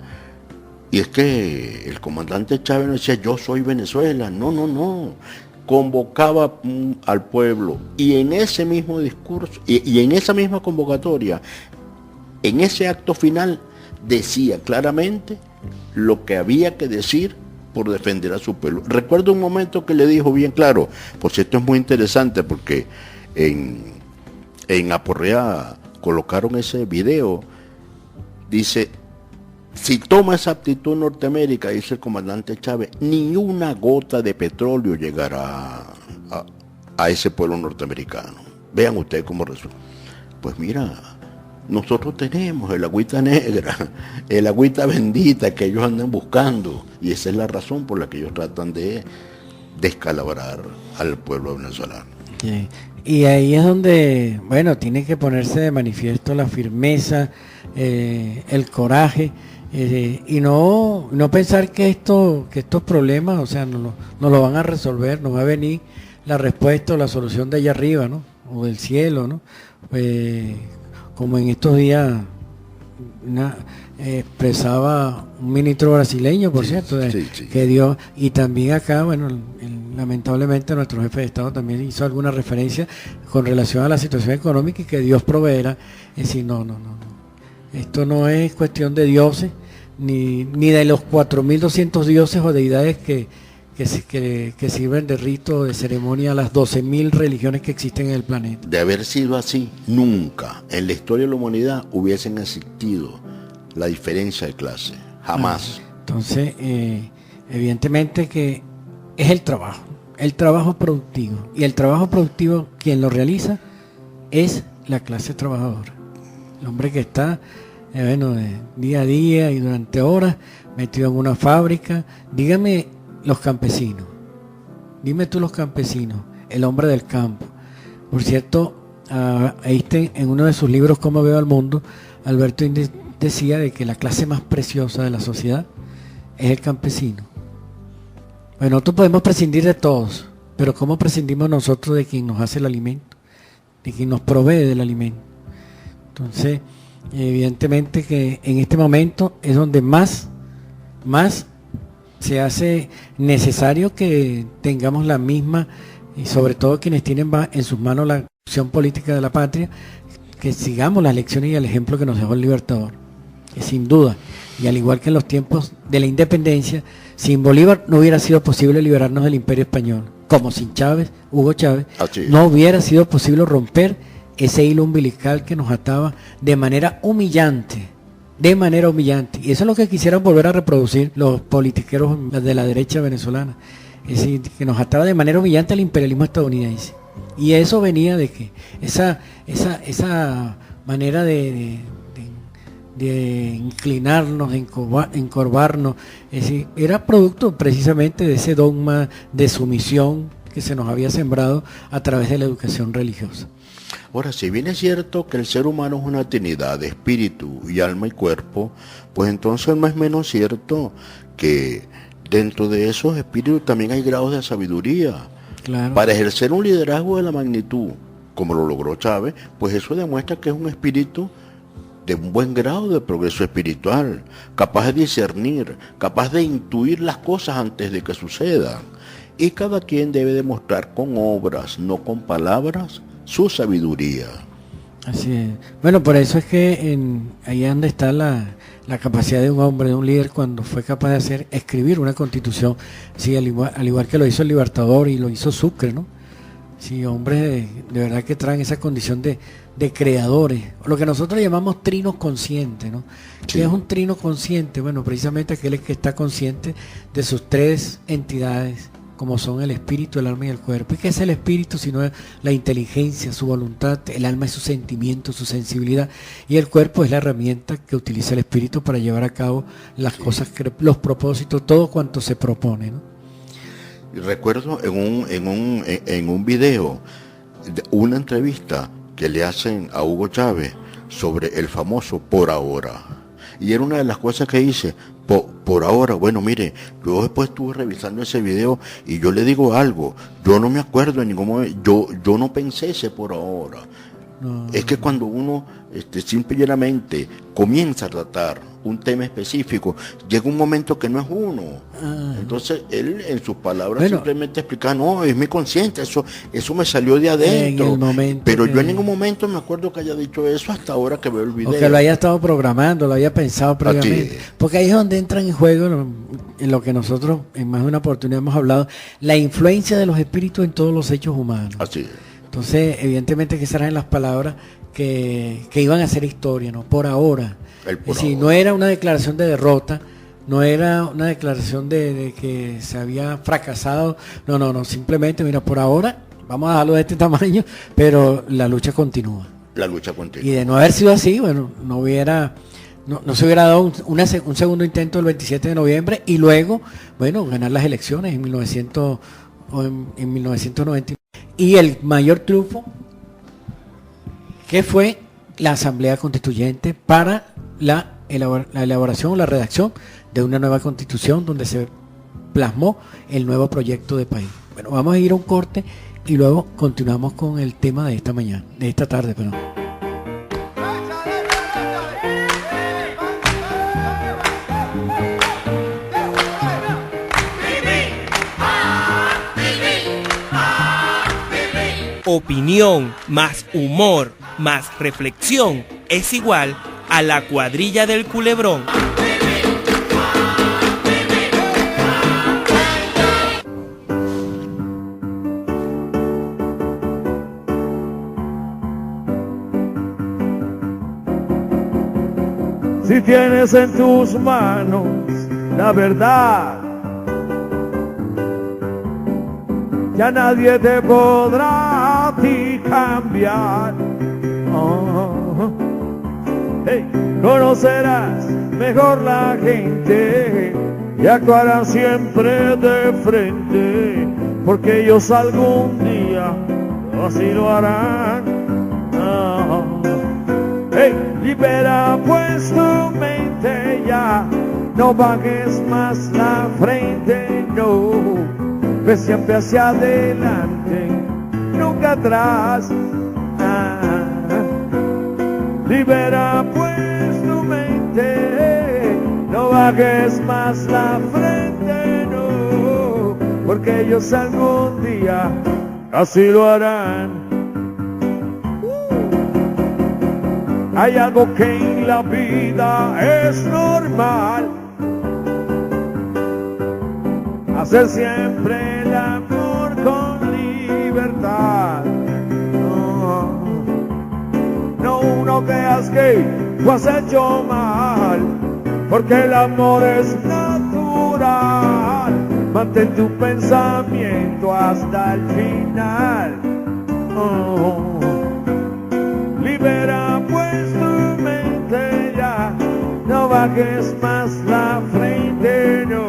y es que el comandante Chávez no decía yo soy Venezuela, no. Convocaba al pueblo y en ese mismo discurso y en esa misma convocatoria, en ese acto final, decía claramente lo que había que decir por defender a su pueblo. Recuerdo un momento que le dijo bien claro, por cierto es muy interesante porque en Aporrea colocaron ese video, dice, si toma esa actitud Norteamérica, dice el comandante Chávez, ni una gota de petróleo llegará a ese pueblo norteamericano. Vean ustedes cómo resulta. Pues mira, nosotros tenemos el agüita negra, el agüita bendita que ellos andan buscando, y esa es la razón por la que ellos tratan de descalabrar al pueblo venezolano. Sí. Y ahí es donde, bueno, tiene que ponerse de manifiesto la firmeza, el coraje, y no pensar que estos problemas, o sea, no lo van a resolver, no va a venir la respuesta o la solución de allá arriba, ¿no? O del cielo, ¿no? Como en estos días expresaba un ministro brasileño, por cierto, que Dios, y también acá, bueno, lamentablemente nuestro jefe de Estado también hizo alguna referencia con relación a la situación económica y que Dios proveerá. Es decir, no. Esto no es cuestión de dioses, ni de los 4.200 dioses o deidades que sirven de rito, de ceremonia a las 12.000 religiones que existen en el planeta. De haber sido así, nunca en la historia de la humanidad hubiesen existido la diferencia de clase, jamás. Entonces, evidentemente que es el trabajo productivo, y el trabajo productivo quien lo realiza es la clase trabajadora, el hombre que está día a día y durante horas metido en una fábrica. Dígame los campesinos, dime tú los campesinos, el hombre del campo. Por cierto, Einstein, en uno de sus libros Cómo veo al mundo, Alberto decía de que la clase más preciosa de la sociedad es el campesino. Bueno, nosotros podemos prescindir de todos, pero ¿cómo prescindimos nosotros de quien nos hace el alimento, de quien nos provee del alimento? Entonces, evidentemente que en este momento es donde más se hace necesario que tengamos la misma, y sobre todo quienes tienen en sus manos la acción política de la patria, que sigamos las lecciones y el ejemplo que nos dejó el Libertador, que sin duda, y al igual que en los tiempos de la independencia, sin Bolívar no hubiera sido posible liberarnos del Imperio Español, como sin Hugo Chávez, no hubiera sido posible romper ese hilo umbilical que nos ataba de manera humillante, y eso es lo que quisieran volver a reproducir los politiqueros de la derecha venezolana, es decir, que nos ataba de manera humillante al imperialismo estadounidense. Y eso venía de que esa manera de inclinarnos, de encorvarnos, es decir, era producto precisamente de ese dogma de sumisión que se nos había sembrado a través de la educación religiosa. Ahora, si bien es cierto que el ser humano es una trinidad de espíritu y alma y cuerpo, pues entonces no es menos cierto que dentro de esos espíritus también hay grados de sabiduría. Claro. Para ejercer un liderazgo de la magnitud, como lo logró Chávez, pues eso demuestra que es un espíritu de un buen grado de progreso espiritual, capaz de discernir, capaz de intuir las cosas antes de que sucedan. Y cada quien debe demostrar con obras, no con palabras, su sabiduría. Así es. Bueno, por eso es que ahí es donde está la capacidad de un hombre, de un líder, cuando fue capaz de escribir una constitución, sí, al igual que lo hizo el Libertador y lo hizo Sucre, ¿no? Sí, hombres de verdad que traen esa condición de creadores, lo que nosotros llamamos trinos conscientes, ¿no? Sí. ¿Qué es un trino consciente? Bueno, precisamente aquel que está consciente de sus tres entidades, como son el espíritu, el alma y el cuerpo. ¿Y qué es el espíritu? Sino la inteligencia, su voluntad, el alma es su sentimiento, su sensibilidad, y el cuerpo es la herramienta que utiliza el espíritu para llevar a cabo las cosas, los propósitos, todo cuanto se propone, ¿no? Recuerdo en un video, una entrevista que le hacen a Hugo Chávez sobre el famoso por ahora. Y era una de las cosas que hice, por ahora. Bueno, mire, yo después estuve revisando ese video y yo le digo algo, yo no me acuerdo en ningún momento, yo no pensé ese por ahora. No. Es que cuando uno simplemente comienza a tratar un tema específico, llega un momento que no es uno. Entonces él en sus palabras simplemente explica, no, es mi conciencia, eso me salió de adentro. Pero yo en ningún momento me acuerdo que haya dicho eso hasta ahora que veo el video. O que lo haya estado programando, lo haya pensado previamente. Porque ahí es donde entra en juego, en lo que nosotros en más de una oportunidad hemos hablado, la influencia de los espíritus en todos los hechos humanos. Así es. Entonces, evidentemente que serán las palabras que iban a hacer historia, ¿no? Por ahora. Es decir, no era una declaración de derrota, no era una declaración de que se había fracasado, no, simplemente, mira, por ahora vamos a dejarlo de este tamaño, pero la lucha continúa. La lucha continúa. Y de no haber sido así, bueno, no se hubiera dado un segundo intento el 27 de noviembre y luego, bueno, ganar las elecciones en 1990. Y el mayor triunfo, que fue la Asamblea Constituyente para la elaboración o la redacción de una nueva constitución donde se plasmó el nuevo proyecto de país. Bueno, vamos a ir a un corte y luego continuamos con el tema de esta tarde, perdón. Opinión más humor más reflexión es igual a la cuadrilla del Culebrón. Si tienes en tus manos la verdad, ya nadie te podrá a ti cambiar. Hey, conocerás mejor la gente y actuarán siempre de frente, porque ellos algún día así lo harán. Hey, libera pues tu mente ya, no bajes más la frente, no, ve siempre hacia adelante, nunca atrás. Libera pues tu mente, no bajes más la frente, no, porque ellos algún día así lo harán. Hay algo que en la vida es normal, hacer siempre el amor con libertad. No uno creas que tú has hecho mal, porque el amor es natural. Mantén tu pensamiento hasta el final. Libera pues tu mente ya, no bajes más la frente, no,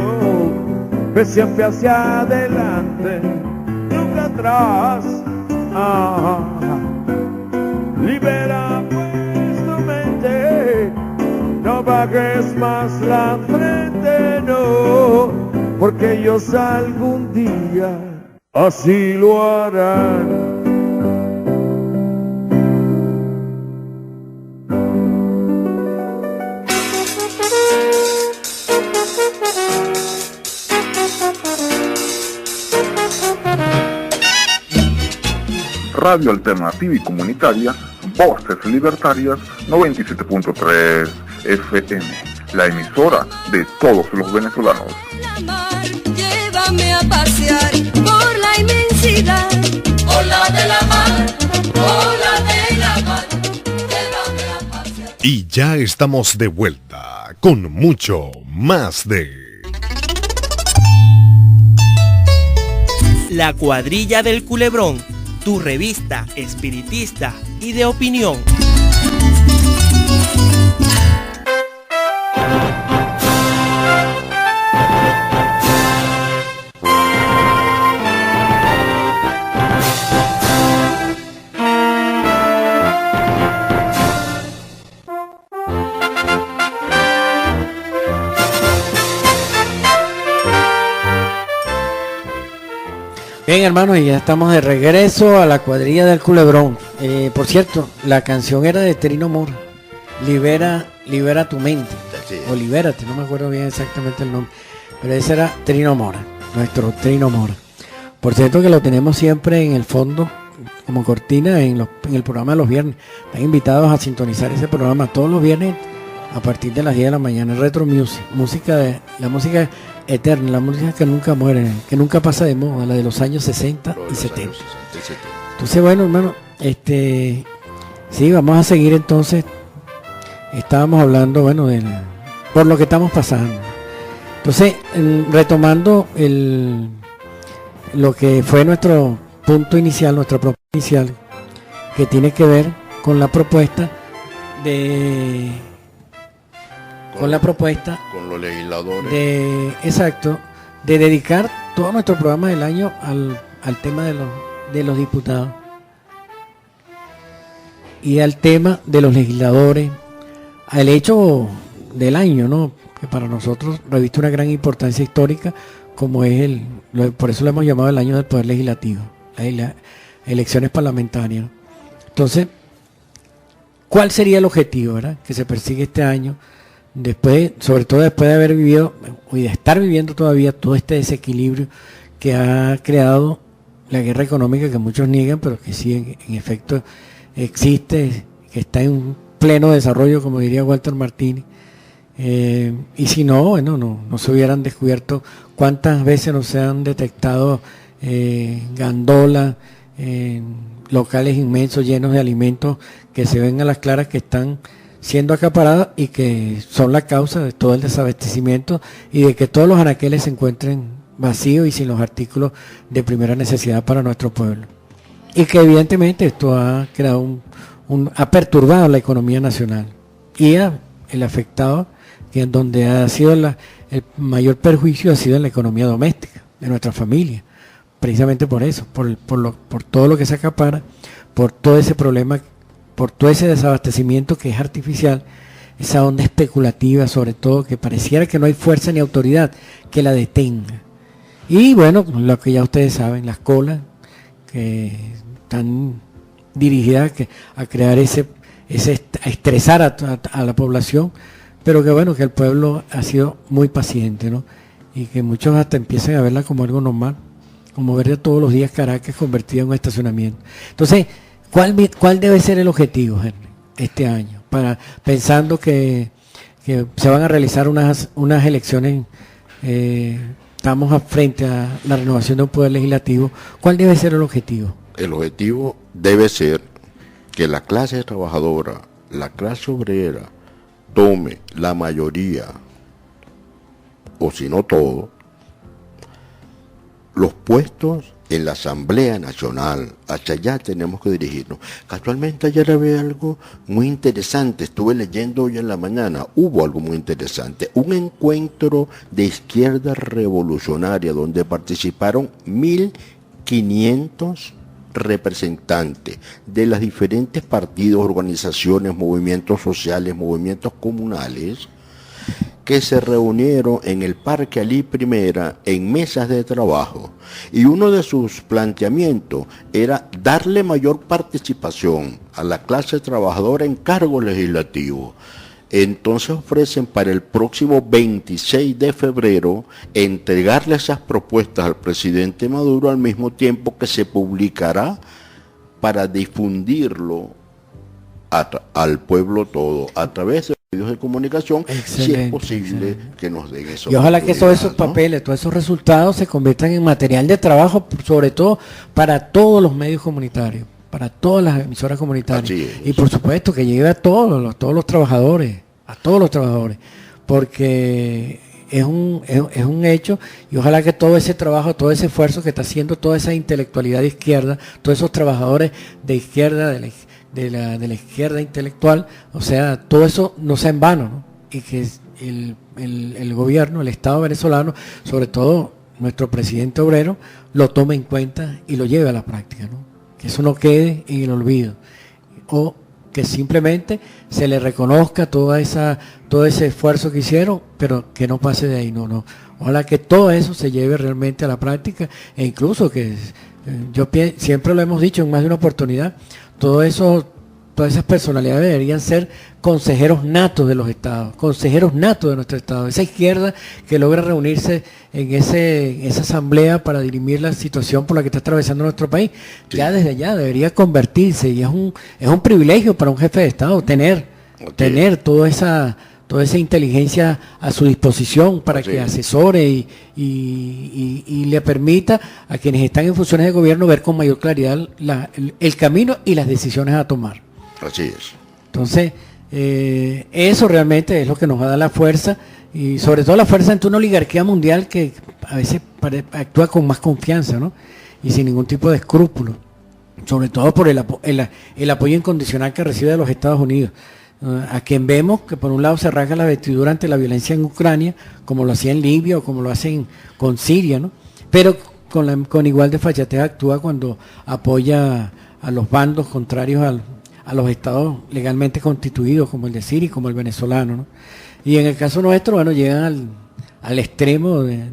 ve siempre hacia adelante, nunca atrás. Libera pues tu mente, no bajes más la frente, no, porque ellos algún día así lo harán. Radio Alternativa y Comunitaria, Voces Libertarias, 97.3 FM, la emisora de todos los venezolanos. Llévame a pasear por la inmensidad. Ola de la mar, ola de la mar, llévame a pasear. Y ya estamos de vuelta con mucho más de La Cuadrilla del Culebrón, tu revista espiritista y de opinión. Bien, hermanos, y ya estamos de regreso a la Cuadrilla del Culebrón. Por cierto, la canción era de Trino Mora, libera tu mente, o libérate, no me acuerdo bien exactamente el nombre, pero ese era Trino Mora, nuestro Trino Mora. Por cierto que lo tenemos siempre en el fondo, como cortina en el programa de los viernes. Están invitados a sintonizar ese programa todos los viernes a partir de las 10 de la mañana. Retro Music, la música eterna, la música que nunca muere, que nunca pasa de moda, la de los años 60 y 70. Entonces, bueno, hermano, sí, vamos a seguir entonces. Estábamos hablando, bueno, por lo que estamos pasando. Entonces, retomando lo que fue nuestro punto inicial, nuestra propuesta inicial, que tiene que ver con la propuesta de... Con los legisladores. Exacto, de dedicar todo nuestro programa del año al tema de los diputados y al tema de los legisladores, al hecho del año, ¿no? Que para nosotros reviste una gran importancia histórica, como es por eso lo hemos llamado el año del Poder Legislativo, las elecciones parlamentarias. Entonces, ¿cuál sería el objetivo, verdad, que se persigue este año? Sobre todo después de haber vivido y de estar viviendo todavía todo este desequilibrio que ha creado la guerra económica, que muchos niegan, pero que sí en efecto existe, que está en pleno desarrollo, como diría Walter Martínez. Y si no, bueno, no se hubieran descubierto cuántas veces no se han detectado gandolas, locales inmensos llenos de alimentos que se ven a las claras que están siendo acaparadas y que son la causa de todo el desabastecimiento y de que todos los anaqueles se encuentren vacíos y sin los artículos de primera necesidad para nuestro pueblo. Y que evidentemente esto ha creado ha perturbado la economía nacional y el afectado, que en donde ha sido el mayor perjuicio ha sido en la economía doméstica de nuestra familia, precisamente por eso, por todo lo que se acapara, por todo ese problema, por todo ese desabastecimiento que es artificial, esa onda especulativa sobre todo, que pareciera que no hay fuerza ni autoridad que la detenga. Y bueno, lo que ya ustedes saben, las colas que están dirigidas a crear a estresar a la población, pero que bueno, que el pueblo ha sido muy paciente, ¿no? Y que muchos hasta empiezan a verla como algo normal, como ver todos los días Caracas convertida en un estacionamiento. Entonces, ¿cuál debe ser el objetivo, Henry, este año? Pensando que se van a realizar unas elecciones, estamos frente a la renovación de un poder legislativo, ¿cuál debe ser el objetivo? El objetivo debe ser que la clase trabajadora, la clase obrera, tome la mayoría, o si no todo, los puestos en la Asamblea Nacional. Hacia allá tenemos que dirigirnos. Casualmente ayer había algo muy interesante, estuve leyendo hoy en la mañana, hubo algo muy interesante, un encuentro de izquierda revolucionaria donde participaron 1.500 representantes de los diferentes partidos, organizaciones, movimientos sociales, movimientos comunales, que se reunieron en el Parque Alí Primera en mesas de trabajo, y uno de sus planteamientos era darle mayor participación a la clase trabajadora en cargos legislativos. Entonces ofrecen para el próximo 26 de febrero entregarle esas propuestas al presidente Maduro al mismo tiempo que se publicará para difundirlo al pueblo todo a través de medios de comunicación. Excelente, si es posible, excelente, que nos den eso. Y ojalá que todos esos papeles, todos esos resultados se conviertan en material de trabajo, sobre todo para todos los medios comunitarios, para todas las emisoras comunitarias. Y por supuesto que llegue a todos los trabajadores, porque es un hecho, y ojalá que todo ese trabajo, todo ese esfuerzo que está haciendo toda esa intelectualidad de izquierda, todos esos trabajadores de izquierda, de la izquierda intelectual, o sea, todo eso no sea en vano, ¿no? Y que el gobierno, el Estado venezolano, sobre todo nuestro presidente obrero, lo tome en cuenta y lo lleve a la práctica, ¿no? Que eso no quede en el olvido, o que simplemente se le reconozca todo ese esfuerzo que hicieron, pero que no pase de ahí, no. Ojalá que todo eso se lleve realmente a la práctica, e incluso que siempre lo hemos dicho en más de una oportunidad, todas esas personalidades deberían ser consejeros natos de los estados, consejeros natos de nuestro estado, esa izquierda que logra reunirse en esa asamblea para dirimir la situación por la que está atravesando nuestro país. Sí. Ya desde allá debería convertirse, y es un privilegio para un jefe de estado tener toda esa inteligencia a su disposición para que asesore y le permita a quienes están en funciones de gobierno ver con mayor claridad el camino y las decisiones a tomar. Así es. Entonces, eso realmente es lo que nos va a dar la fuerza, y sobre todo la fuerza ante una oligarquía mundial que a veces actúa con más confianza, ¿no? y sin ningún tipo de escrúpulo, sobre todo por el apoyo incondicional que recibe de los Estados Unidos, a quien vemos que por un lado se rasga la vestidura ante la violencia en Ucrania, como lo hacía en Libia o como lo hacen con Siria, ¿no? Pero con igual desfachatez actúa cuando apoya a los bandos contrarios a los estados legalmente constituidos, como el de Siria y como el venezolano, ¿no? Y en el caso nuestro, bueno, llegan al extremo de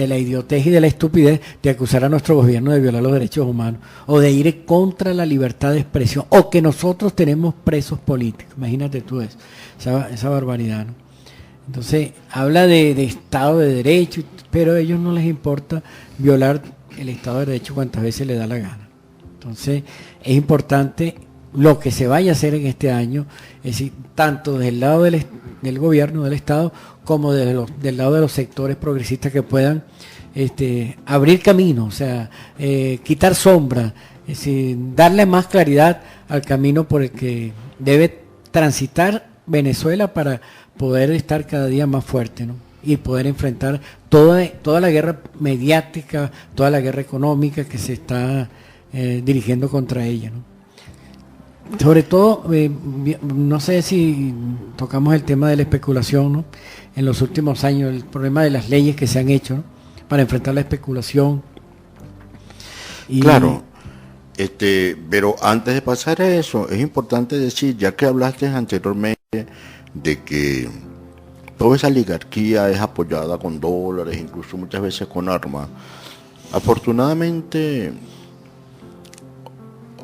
la idiotez y de la estupidez de acusar a nuestro gobierno de violar los derechos humanos o de ir contra la libertad de expresión o que nosotros tenemos presos políticos. Imagínate tú eso, esa barbaridad, ¿no? Entonces habla de Estado de Derecho, pero a ellos no les importa violar el Estado de Derecho cuantas veces les da la gana. Entonces es importante lo que se vaya a hacer en este año, es decir, tanto del lado del gobierno, del Estado, como del lado de los sectores progresistas que puedan abrir camino, o sea, quitar sombra, es decir, darle más claridad al camino por el que debe transitar Venezuela para poder estar cada día más fuerte, ¿no? Y poder enfrentar toda la guerra mediática, toda la guerra económica que se está dirigiendo contra ella, ¿no? Sobre todo, no sé si tocamos el tema de la especulación, ¿no? En los últimos años, el problema de las leyes que se han hecho, ¿no? Para enfrentar la especulación. Claro, pero antes de pasar a eso, es importante decir, ya que hablaste anteriormente de que toda esa oligarquía es apoyada con dólares, incluso muchas veces con armas. Afortunadamente,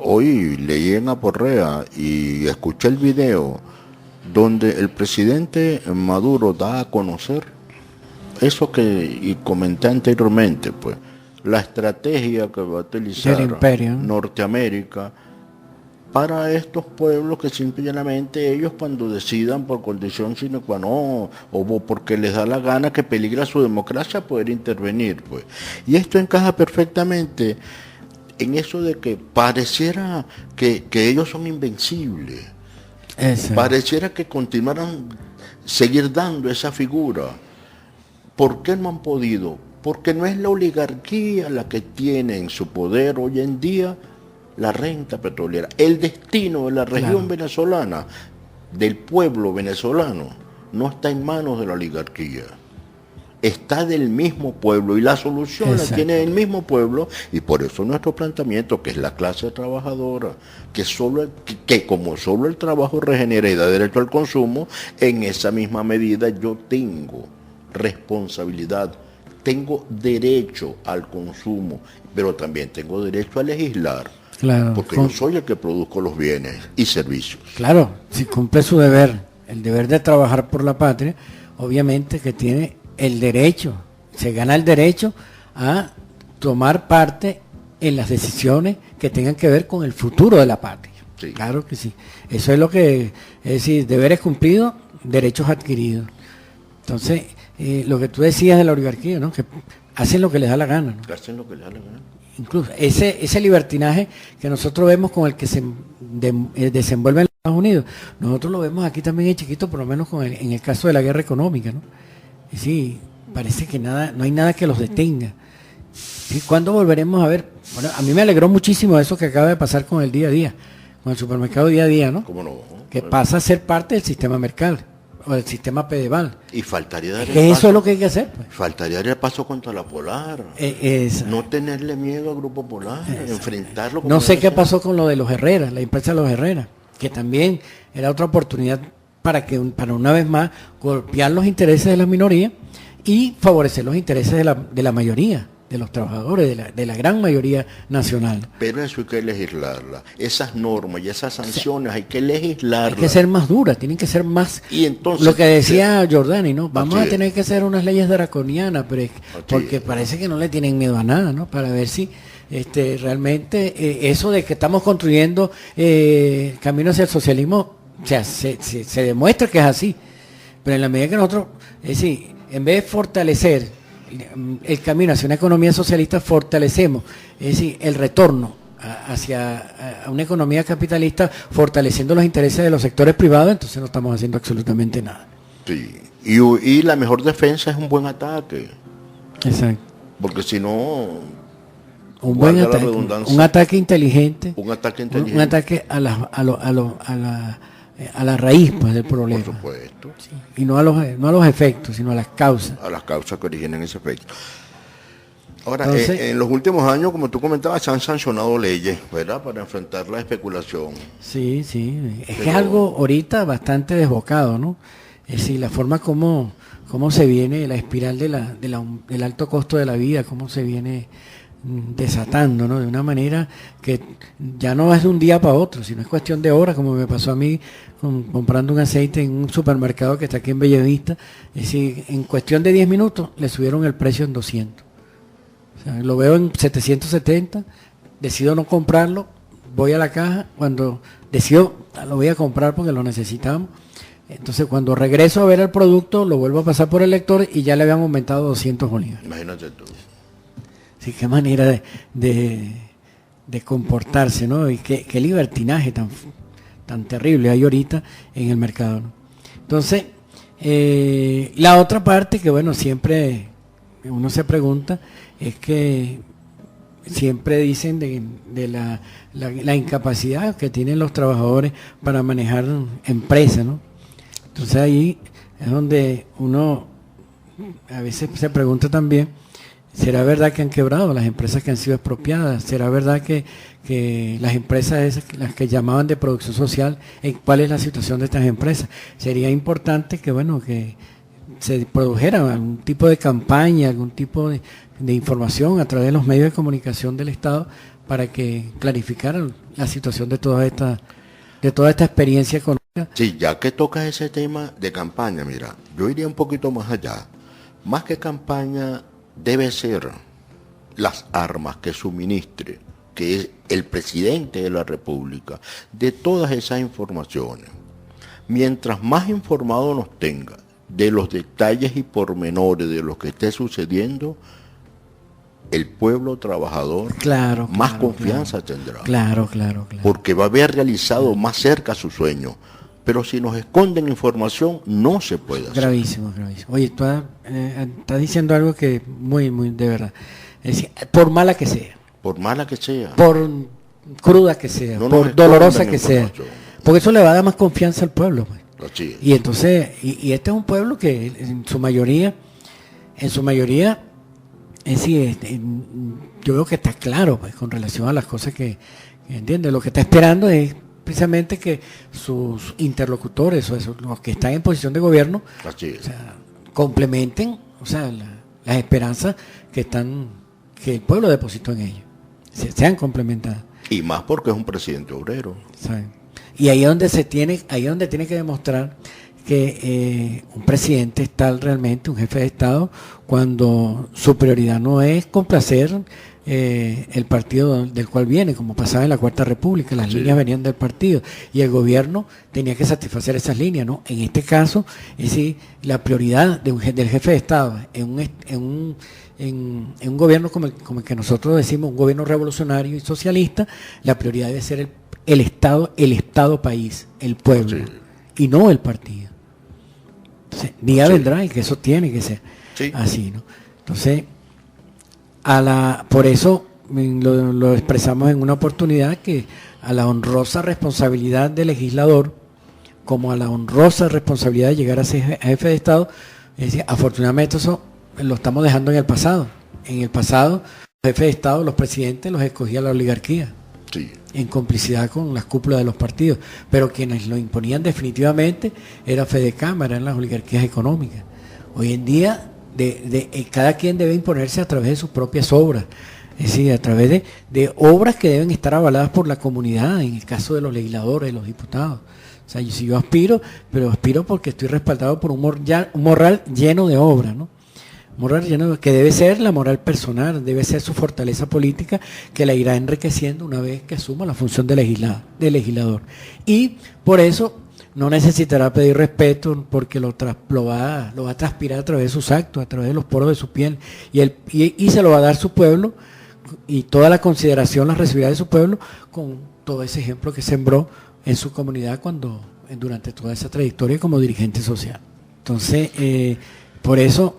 hoy leí en Aporrea y escuché el video donde el presidente Maduro da a conocer eso y comenté anteriormente, pues, la estrategia que va a utilizar el imperio, ¿no? Norteamérica para estos pueblos que simplemente ellos cuando decidan por condición sine qua non o porque les da la gana que peligra su democracia poder intervenir, pues. Y esto encaja perfectamente en eso de que pareciera que ellos son invencibles. Exacto. Pareciera que continuaran seguir dando esa figura. ¿Por qué no han podido? Porque no es la oligarquía la que tiene en su poder hoy en día la renta petrolera. El destino de la región venezolana, del pueblo venezolano, no está en manos de la oligarquía. Está del mismo pueblo y la solución la tiene el mismo pueblo, y por eso nuestro planteamiento, que es la clase trabajadora, que como solo el trabajo regenera y da derecho al consumo, en esa misma medida yo tengo responsabilidad, tengo derecho al consumo, pero también tengo derecho a legislar, porque yo soy el que produzco los bienes y servicios. Claro, si cumple su deber, el deber de trabajar por la patria, obviamente que tiene el derecho, se gana el derecho a tomar parte en las decisiones que tengan que ver con el futuro de la patria. Sí. Claro que sí. Eso es lo que, es decir, deberes cumplidos, derechos adquiridos. Entonces, lo que tú decías de la oligarquía, ¿no? Que hacen lo que les da la gana, ¿no? Hacen lo que les da la gana. Incluso ese libertinaje que nosotros vemos con el que se desenvuelve en los Estados Unidos, nosotros lo vemos aquí también en chiquito, por lo menos en el caso de la guerra económica, ¿no? Y sí, parece que no hay nada que los detenga. ¿Sí? ¿Cuándo volveremos a ver? Bueno, a mí me alegró muchísimo eso que acaba de pasar con el día a día, con el supermercado día a día, ¿no? ¿Cómo no? Que pasa a ser parte del sistema Mercal o del sistema Pedeval. Y faltaría dar eso es lo que hay que hacer, pues. Faltaría dar el paso contra la Polar. No tenerle miedo al Grupo Polar, enfrentarlo. No sé qué pasó con lo de los Herrera, la empresa de los Herrera, que también era otra oportunidad para una vez más golpear los intereses de la minoría y favorecer los intereses de la mayoría, de los trabajadores, de la gran mayoría nacional. Pero eso hay que legislarla. Esas normas y esas sanciones hay que legislarlas. Hay que ser más duras, tienen que ser más... Y entonces, lo que decía Giordani, ¿no? Vamos a tener que hacer unas leyes draconianas, pero porque parece que no le tienen miedo a nada, ¿no? Para ver si realmente eso de que estamos construyendo camino hacia el socialismo, o sea, se demuestra que es así. Pero en la medida que nosotros, es decir, en vez de fortalecer el camino hacia una economía socialista, fortalecemos, es decir, el retorno hacia una economía capitalista, fortaleciendo los intereses de los sectores privados, entonces no estamos haciendo absolutamente nada. Sí, y la mejor defensa es un buen ataque. Exacto. Porque si no, un buen valga la ataque, redundancia, un ataque inteligente, un ataque inteligente, un ataque a la raíz, pues, del problema. por supuesto, Sí, y no a los efectos, sino a las causas. a las causas que originan ese efecto. Ahora, Entonces, en los últimos años, como tú comentabas, se han sancionado leyes, ¿verdad?, para enfrentar la especulación. sí, es que es Pero- algo ahorita bastante desbocado, ¿no? Es decir, la forma como se viene la espiral del alto costo de la vida, cómo se viene desatando, ¿no? De una manera que ya no es de un día para otro, sino es cuestión de horas, como me pasó a mí comprando un aceite en un supermercado que está aquí en Bellavista. Es decir, en cuestión de 10 minutos le subieron el precio en 200. O sea, lo veo en 770, decido no comprarlo, voy a la caja, cuando decido, lo voy a comprar porque lo necesitamos. Entonces cuando regreso a ver el producto, lo vuelvo a pasar por el lector y ya le habían aumentado 200 bolívares. Imagínate tú. Sí, qué manera de comportarse, ¿no? Y qué libertinaje tan terrible hay ahorita en el mercado, ¿no? Entonces, la otra parte que, bueno, siempre uno se pregunta es que siempre dicen de la incapacidad que tienen los trabajadores para manejar empresas, ¿no? Entonces ahí es donde uno a veces se pregunta también, ¿será verdad que han quebrado las empresas que han sido expropiadas? ¿Será verdad que las empresas esas, las que llamaban de producción social, cuál es la situación de estas empresas? Sería importante que, bueno, que se produjera algún tipo de campaña, algún tipo de información a través de los medios de comunicación del Estado para que clarificaran la situación de toda esta experiencia económica. Sí, ya que tocas ese tema de campaña, mira, yo iría un poquito más allá. Más que campaña, debe ser las armas que suministre, que es el presidente de la República, de todas esas informaciones. Mientras más informado nos tenga de los detalles y pormenores de lo que esté sucediendo, el pueblo trabajador más confianza tendrá. Claro. Porque va a haber realizado más cerca su sueño. Pero si nos esconden información, no se puede hacer. Gravísimo. Oye, tú estás diciendo algo que muy de verdad. Es decir, por mala que sea. Por mala que sea. Por cruda que sea. No nos por dolorosa que esconden sea. información. Porque eso le va a dar más confianza al pueblo, pues. Así es. Y entonces, y este es un pueblo que en su mayoría, es decir, yo veo que está claro, pues, con relación a las cosas que entiende. Lo que está esperando es precisamente que sus interlocutores, los que están en posición de gobierno, complementen, las esperanzas que el pueblo depositó en ellos, sean complementadas. Y más porque es un presidente obrero. ¿Saben? Y ahí es donde tiene que demostrar que un presidente es tal realmente, un jefe de Estado, cuando su prioridad no es complacer el partido del cual viene, como pasaba en la Cuarta República, las líneas venían del partido y el gobierno tenía que satisfacer esas líneas, ¿no? En este caso, es decir, la prioridad del jefe de Estado en un gobierno como el que nosotros decimos, un gobierno revolucionario y socialista, la prioridad debe ser el Estado país, el pueblo, y no el partido. Entonces, día vendrá y que eso tiene que ser así, ¿no? Entonces, por eso lo expresamos en una oportunidad, que a la honrosa responsabilidad del legislador, como a la honrosa responsabilidad de llegar a ser jefe de Estado, es decir, afortunadamente eso lo estamos dejando en el pasado. En el pasado, los jefes de Estado, los presidentes, los escogía la oligarquía, en complicidad con las cúpulas de los partidos, pero quienes lo imponían definitivamente era Fedecámara, eran las oligarquías económicas. Hoy en día cada quien debe imponerse a través de sus propias obras, es decir, a través de obras que deben estar avaladas por la comunidad, en el caso de los legisladores, de los diputados. O sea, si yo aspiro porque estoy respaldado por un moral lleno de obras, ¿no? Moral lleno, que debe ser la moral personal, debe ser su fortaleza política, que la irá enriqueciendo una vez que asuma la función de legislador. Y por eso no necesitará pedir respeto, porque lo va a transpirar a través de sus actos, a través de los poros de su piel, y se lo va a dar su pueblo, y toda la consideración la recibirá de su pueblo, con todo ese ejemplo que sembró en su comunidad durante toda esa trayectoria como dirigente social. Entonces, por eso,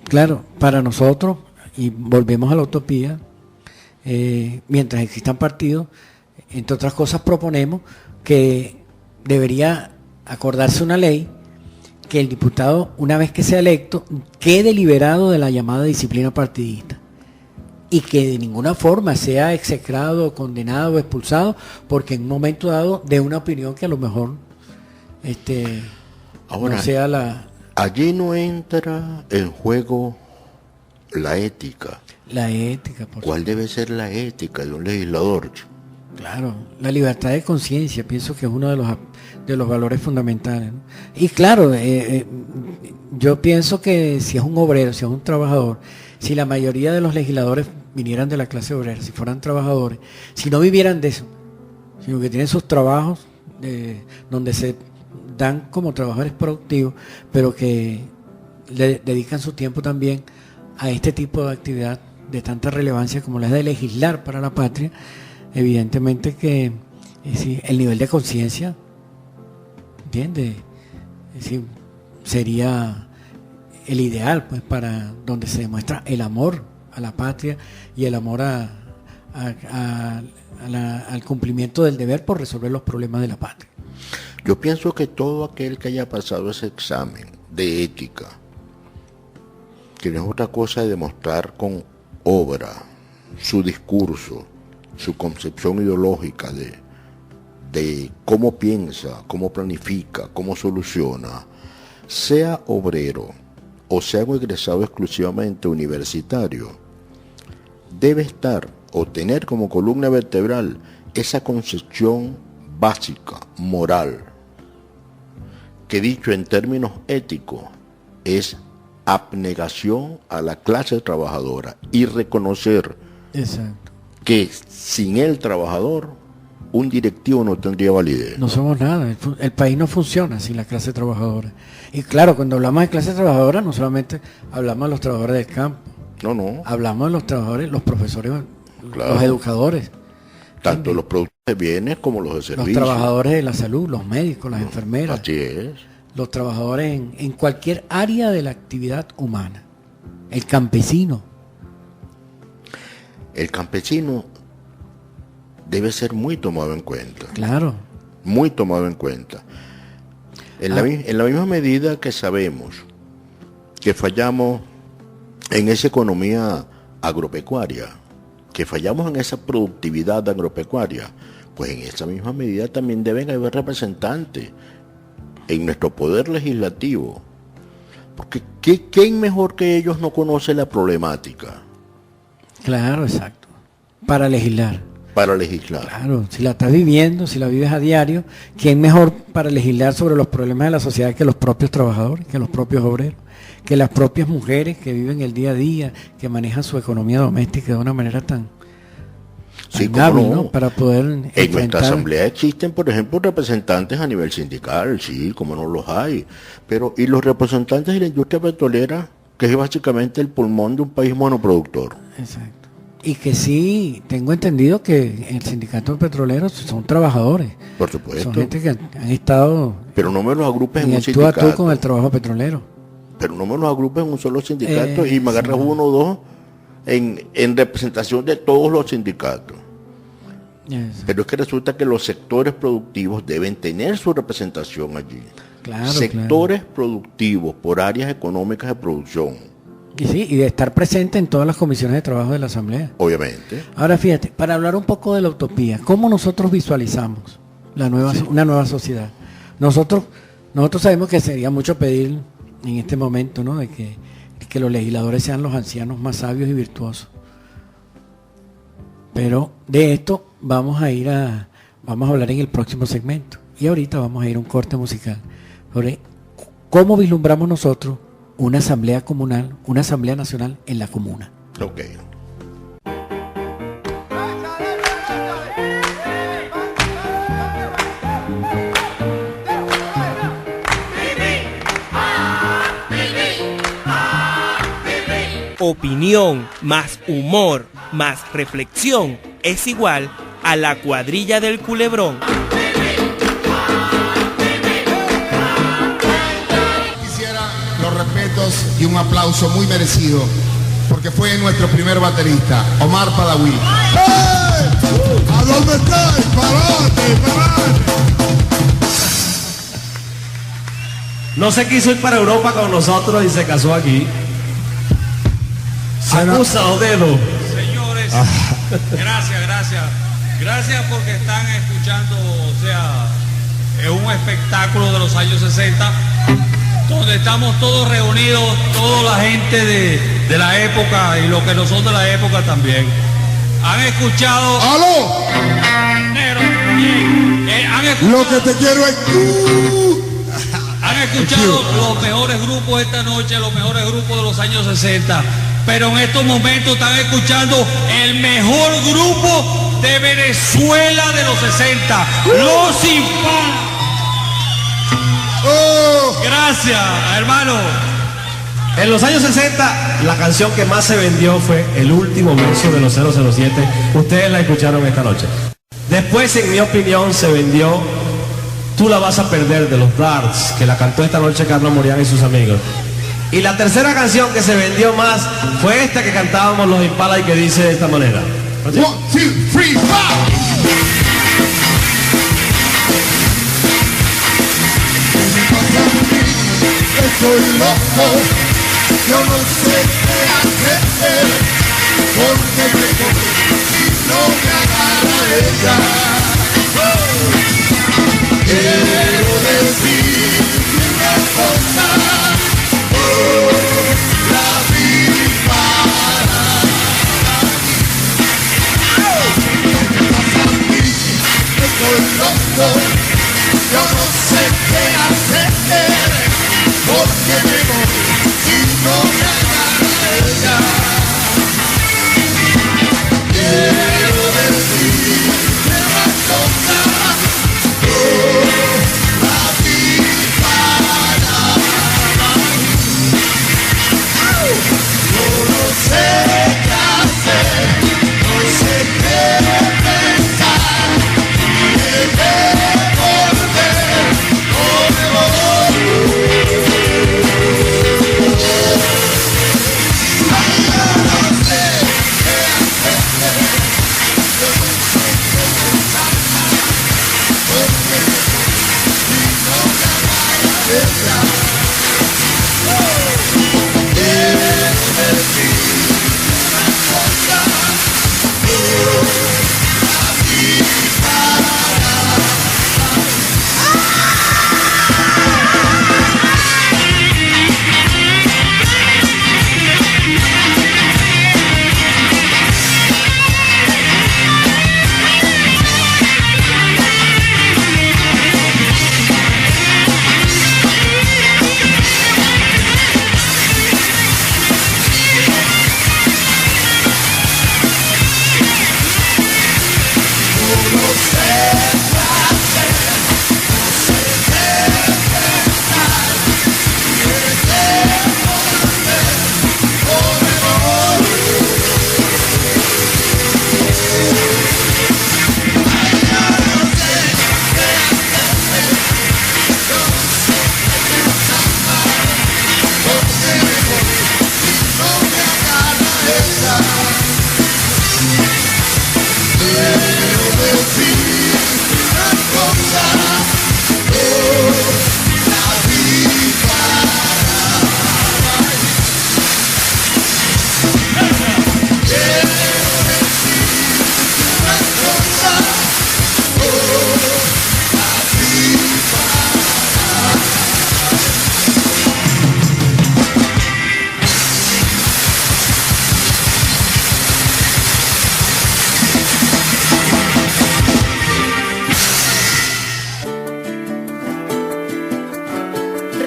claro, para nosotros, y volvemos a la utopía, mientras existan partidos, entre otras cosas proponemos que debería acordarse una ley que el diputado, una vez que sea electo, quede liberado de la llamada disciplina partidista y que de ninguna forma sea execrado, condenado o expulsado porque en un momento dado dé una opinión que a lo mejor ahora, no sea la... Allí no entra en juego la ética. La ética, por ¿Cuál debe ser la ética de un legislador? Claro, la libertad de conciencia, pienso que es uno de los valores fundamentales, ¿no? Y claro, yo pienso que si es un obrero, si es un trabajador, si la mayoría de los legisladores vinieran de la clase obrera, si fueran trabajadores, si no vivieran de eso, sino que tienen sus trabajos donde se dan como trabajadores productivos, pero que le dedican su tiempo también a este tipo de actividad de tanta relevancia como la de legislar para la patria, evidentemente que el nivel de conciencia, ¿entiendes? Sería el ideal, pues, para donde se demuestra el amor a la patria y el amor al cumplimiento del deber por resolver los problemas de la patria. Yo pienso que todo aquel que haya pasado ese examen de ética, que no es otra cosa de demostrar con obra su discurso, su concepción ideológica de cómo piensa, cómo planifica, cómo soluciona, sea obrero o sea un egresado exclusivamente universitario, debe estar o tener como columna vertebral esa concepción básica, moral, que dicho en términos éticos es abnegación a la clase trabajadora y reconocer Exacto. que sin el trabajador un directivo no tendría validez. No somos nada, el país no funciona sin la clase trabajadora. Y claro, cuando hablamos de clase trabajadora no solamente hablamos de los trabajadores del campo, no. Hablamos de los trabajadores, los profesores, claro, los educadores. Tanto los productores de bienes como los de servicios. Los trabajadores de la salud, los médicos, las enfermeras. Así es. Los trabajadores en cualquier área de la actividad humana. El campesino. El campesino debe ser muy tomado en cuenta. Claro. Muy tomado en cuenta. En la misma medida que sabemos que fallamos en esa economía agropecuaria, que fallamos en esa productividad agropecuaria, pues en esa misma medida también deben haber representantes en nuestro poder legislativo. Porque ¿quién mejor que ellos no conoce la problemática? Claro, exacto. Para legislar. Para legislar. Claro, si la estás viviendo, si la vives a diario, ¿quién mejor para legislar sobre los problemas de la sociedad que los propios trabajadores, que los propios obreros, que las propias mujeres que viven el día a día, que manejan su economía doméstica de una manera tan hábil, ¿no? Para poder en nuestra asamblea existen, por ejemplo, representantes a nivel sindical, sí, como no los hay, pero y los representantes de la industria petrolera, que es básicamente el pulmón de un país monoproductor. Exacto. Y que sí, tengo entendido que el sindicato petrolero son trabajadores. Por supuesto. Son gente que han estado... Pero no me los agrupes en un tú sindicato. a tú con el trabajo petrolero. Pero no me los agrupes en un solo sindicato y me agarras uno o dos en representación de todos los sindicatos. Pero es que resulta que los sectores productivos deben tener su representación allí. Claro, sectores productivos por áreas económicas de producción. Y sí, y de estar presente en todas las comisiones de trabajo de la Asamblea. Obviamente. Ahora fíjate, para hablar un poco de la utopía, ¿cómo nosotros visualizamos una nueva sociedad? Nosotros sabemos que sería mucho pedir en este momento, ¿no? De que los legisladores sean los ancianos más sabios y virtuosos. Pero de esto vamos a hablar en el próximo segmento. Y ahorita vamos a ir a un corte musical sobre cómo vislumbramos nosotros una asamblea comunal, una asamblea nacional en la comuna. Ok. Opinión más humor más reflexión es igual a la cuadrilla del Culebrón. Quisiera los respetos y un aplauso muy merecido porque fue nuestro primer baterista, Omar Padawi. ¿A dónde estás? ¡Parate! No se quiso ir para Europa con nosotros y se casó aquí. Acusa, dedo. Señores, gracias porque están escuchando, o sea, es un espectáculo de los años 60, donde estamos todos reunidos, toda la gente de la época y los que no son de la época también. Han escuchado... ¡Aló! Han escuchado, lo que te quiero es... Han escuchado los mejores grupos esta noche, los mejores grupos de los años 60, pero en estos momentos están escuchando el mejor grupo de Venezuela de los 60, Los Infantes. Gracias, hermano. En los años 60, la canción que más se vendió fue El último verso de los 007. Ustedes la escucharon esta noche. Después, en mi opinión, se vendió Tú la vas a perder de los Darts, que la cantó esta noche Carlos Morián y sus amigos. Y la tercera canción que se vendió más fue esta que cantábamos los Impala y que dice de esta manera. 1, 2, 3, 4. Estoy loco, yo no sé qué hacer, porque me coge y no me agarra ella. Quiero decir una cosa, la vi para mí. Estoy loco, yo no sé qué hacer, porque me voy y no me agarra ella. Quiero decir una cosa, la vi para mí. Yo no sé qué hacer, no sé qué pensar, y de volver, no me voy.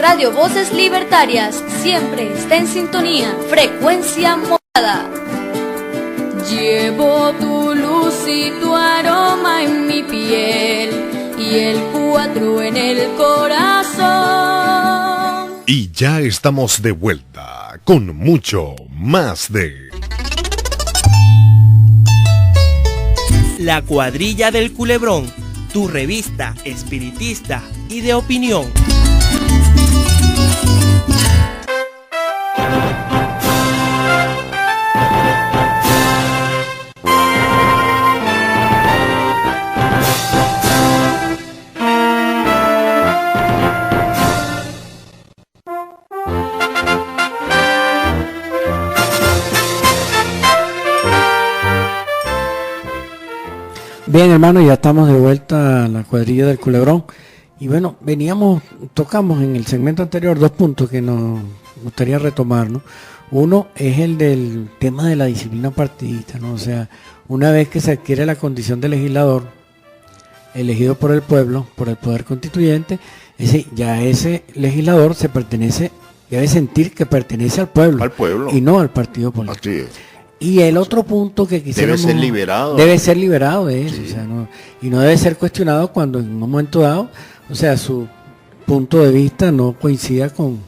Radio Voces Libertarias siempre está en sintonía. Frecuencia modulada. Llevo tu luz y tu aroma en mi piel y el 4 en el corazón. Y ya estamos de vuelta con mucho más de La Cuadrilla del Culebrón, tu revista espiritista y de opinión. Bien, hermano, ya estamos de vuelta a la cuadrilla del Culebrón. Y bueno, tocamos en el segmento anterior 2 puntos que nos gustaría retomar, ¿no? Uno es el del tema de la disciplina partidista, ¿no? O sea, una vez que se adquiere la condición de legislador, elegido por el pueblo, por el poder constituyente, ya ese legislador debe sentir que pertenece al pueblo y no al partido político. Así es. Y el otro punto que quisiéramos... Debe ser liberado de eso, sí. o sea, y no debe ser cuestionado cuando en un momento dado, o sea, su punto de vista no coincida con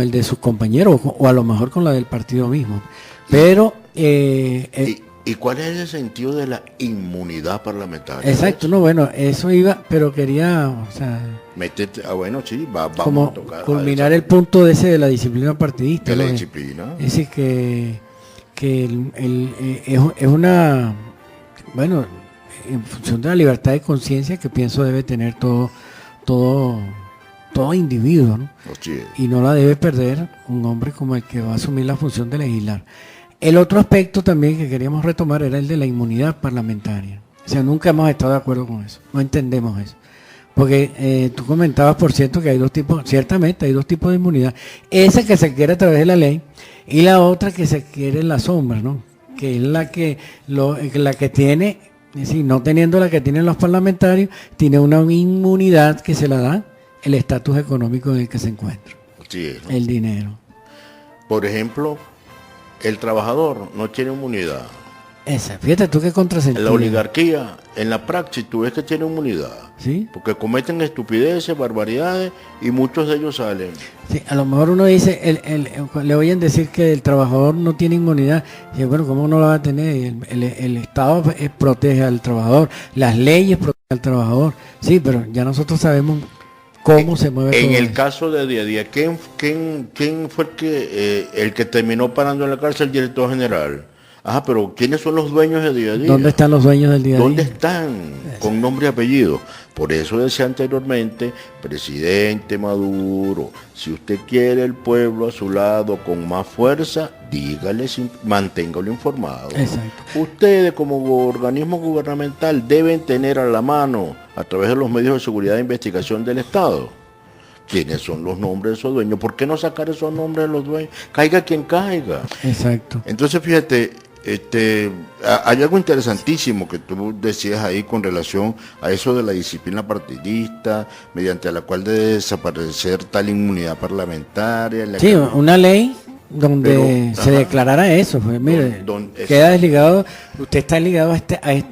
el de sus compañeros o a lo mejor con la del partido mismo. Pero... ¿Y cuál es el sentido de la inmunidad parlamentaria? Exacto, no, bueno, eso iba, pero quería, o sea... bueno, sí, vamos como a tocar... culminar el punto ese de la disciplina partidista. De la ¿no? disciplina. Es decir, que es una... Bueno, en función de la libertad de conciencia que pienso debe tener todo individuo, ¿no? Y no la debe perder un hombre como el que va a asumir la función de legislar. El otro aspecto también que queríamos retomar era el de la inmunidad parlamentaria. O sea, nunca hemos estado de acuerdo con eso, no entendemos eso. Porque tú comentabas, por cierto, que hay dos tipos de inmunidad. Esa que se adquiere a través de la ley y la otra que se adquiere en la sombra, ¿no? Que es la que tiene, es decir, no teniendo la que tienen los parlamentarios, tiene una inmunidad que se la da el estatus económico en el que se encuentra. Sí, ¿no? El dinero. Por ejemplo, el trabajador no tiene inmunidad. Fíjate tú qué contrasentido. La oligarquía, en la praxis, tú ves que tiene inmunidad. ¿Sí? Porque cometen estupideces, barbaridades, y muchos de ellos salen. Sí, a lo mejor uno dice, le oyen decir que el trabajador no tiene inmunidad. Y bueno, ¿cómo no la va a tener? El Estado protege al trabajador, las leyes protegen al trabajador. Sí, pero ya nosotros sabemos cómo se mueve todo. En el caso de Día a Día, ¿quién fue el que terminó parando en la cárcel? El director general. Ajá, pero ¿quiénes son los dueños de Día a Día? ¿Dónde están los dueños del Día a Día? ¿Dónde están? Con nombre y apellido. Por eso decía anteriormente, presidente Maduro, si usted quiere el pueblo a su lado con más fuerza, dígale, manténgalo informado. Exacto. Ustedes como organismo gubernamental deben tener a la mano, a través de los medios de seguridad e investigación del Estado, quiénes son los nombres de esos dueños. ¿Por qué no sacar esos nombres de los dueños? Caiga quien caiga. Exacto. Entonces, fíjate, hay algo interesantísimo que tú decías ahí con relación a eso de la disciplina partidista, mediante la cual debe desaparecer tal inmunidad parlamentaria. Sí, una ley donde se declarara eso, pues mire, queda desligado, usted está ligado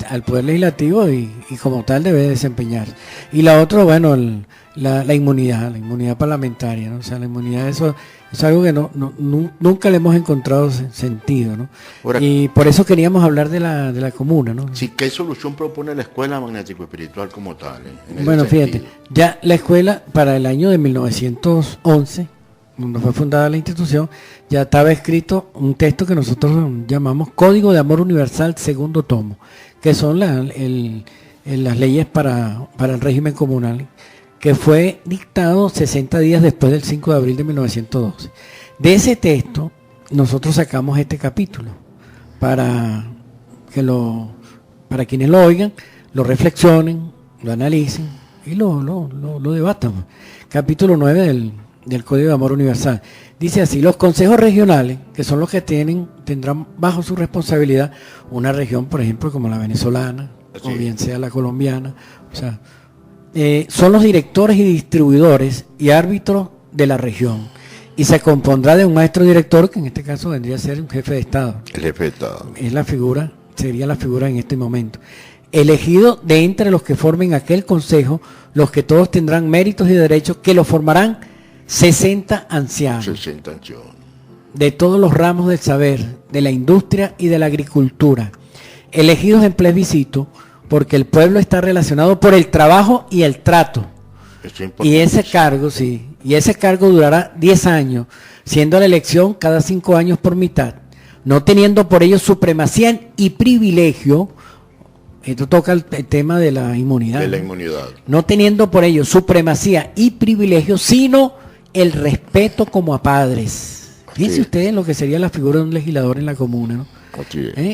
al Poder Legislativo y como tal debe desempeñar. Y la otra, bueno, la inmunidad parlamentaria, ¿no? O sea, la inmunidad, eso es algo que nunca le hemos encontrado sentido, ¿no? Y por eso queríamos hablar de la comuna, ¿no? Sí, ¿qué solución propone la escuela magnético-espiritual como tal? Bueno, fíjate, ya la escuela para el año de 1911, cuando fue fundada la institución, ya estaba escrito un texto que nosotros llamamos Código de Amor Universal, segundo tomo, que son las leyes para el régimen comunal, que fue dictado 60 días después del 5 de abril de 1912. De ese texto, nosotros sacamos este capítulo, para quienes lo oigan, lo reflexionen, lo analicen y lo debatan. Capítulo 9 del Código de Amor Universal. Dice así: los consejos regionales, que son los que tendrán bajo su responsabilidad una región, por ejemplo, como la venezolana, o bien sea la colombiana, o sea, son los directores y distribuidores y árbitros de la región, y se compondrá de un maestro director, que en este caso vendría a ser un jefe de Estado. El jefe de Estado. Sería la figura en este momento. Elegido de entre los que formen aquel consejo, los que todos tendrán méritos y derechos, que lo formarán 60 ancianos. 60 ancianos. De todos los ramos del saber, de la industria y de la agricultura, elegidos en plebiscito, porque el pueblo está relacionado por el trabajo y el trato. Y ese cargo durará 10 años, siendo la elección cada 5 años por mitad, no teniendo por ello supremacía y privilegio. Esto toca el tema de la inmunidad. De la inmunidad. No teniendo por ello supremacía y privilegio, sino el respeto como a padres. Fíjense ustedes lo que sería la figura de un legislador en la comuna, ¿no?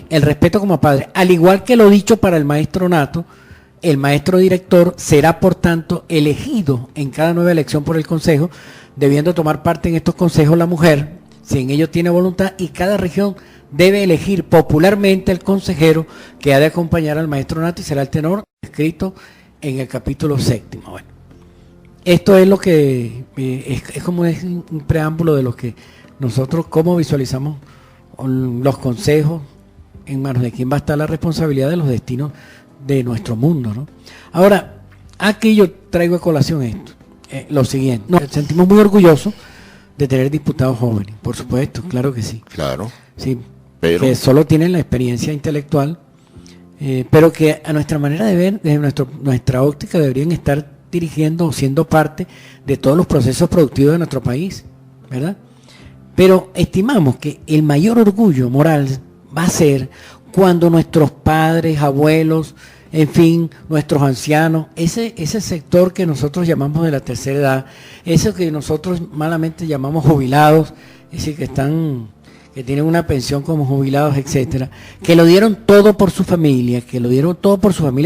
El respeto como padre. Al igual que lo dicho para el maestro nato, el maestro director será, por tanto, elegido en cada nueva elección por el Consejo, debiendo tomar parte en estos consejos la mujer, si en ello tiene voluntad, y cada región debe elegir popularmente el consejero que ha de acompañar al maestro nato y será el tenor escrito en el capítulo 7. Bueno, esto es lo que es como es un preámbulo de lo que nosotros, cómo visualizamos los consejos, en manos de quién va a estar la responsabilidad de los destinos de nuestro mundo, ¿no? Ahora, aquí yo traigo a colación esto, lo siguiente. Nos sentimos muy orgullosos de tener diputados jóvenes, por supuesto, claro que sí. Claro. Sí, pero que solo tienen la experiencia intelectual, pero que a nuestra manera de ver, desde nuestra óptica, deberían estar dirigiendo o siendo parte de todos los procesos productivos de nuestro país, ¿verdad? Pero estimamos que el mayor orgullo moral va a ser cuando nuestros padres, abuelos, en fin, nuestros ancianos, ese sector que nosotros llamamos de la tercera edad, eso que nosotros malamente llamamos jubilados, es decir, que tienen una pensión como jubilados, etcétera, que lo dieron todo por su familia,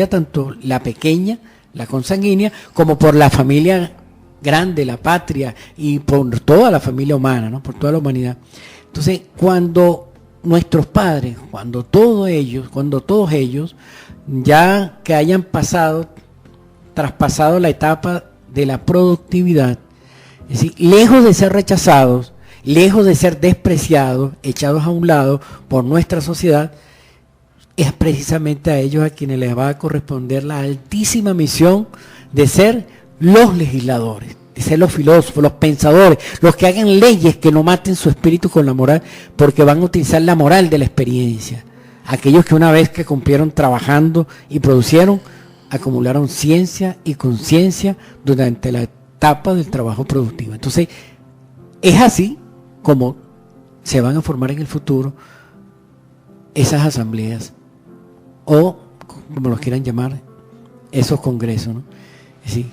tanto la pequeña, la consanguínea, como por la familia grande, la patria, y por toda la familia humana, ¿no? Por toda la humanidad. Entonces, cuando nuestros padres, cuando todos ellos, ya que hayan traspasado la etapa de la productividad, es decir, lejos de ser rechazados, lejos de ser despreciados, echados a un lado por nuestra sociedad, es precisamente a ellos a quienes les va a corresponder la altísima misión de ser los legisladores, de ser los filósofos, los pensadores, los que hagan leyes que no maten su espíritu con la moral, porque van a utilizar la moral de la experiencia. Aquellos que una vez que cumplieron trabajando y producieron, acumularon ciencia y conciencia durante la etapa del trabajo productivo. Entonces, es así como se van a formar en el futuro esas asambleas, o como los quieran llamar, esos congresos, ¿no? Sí.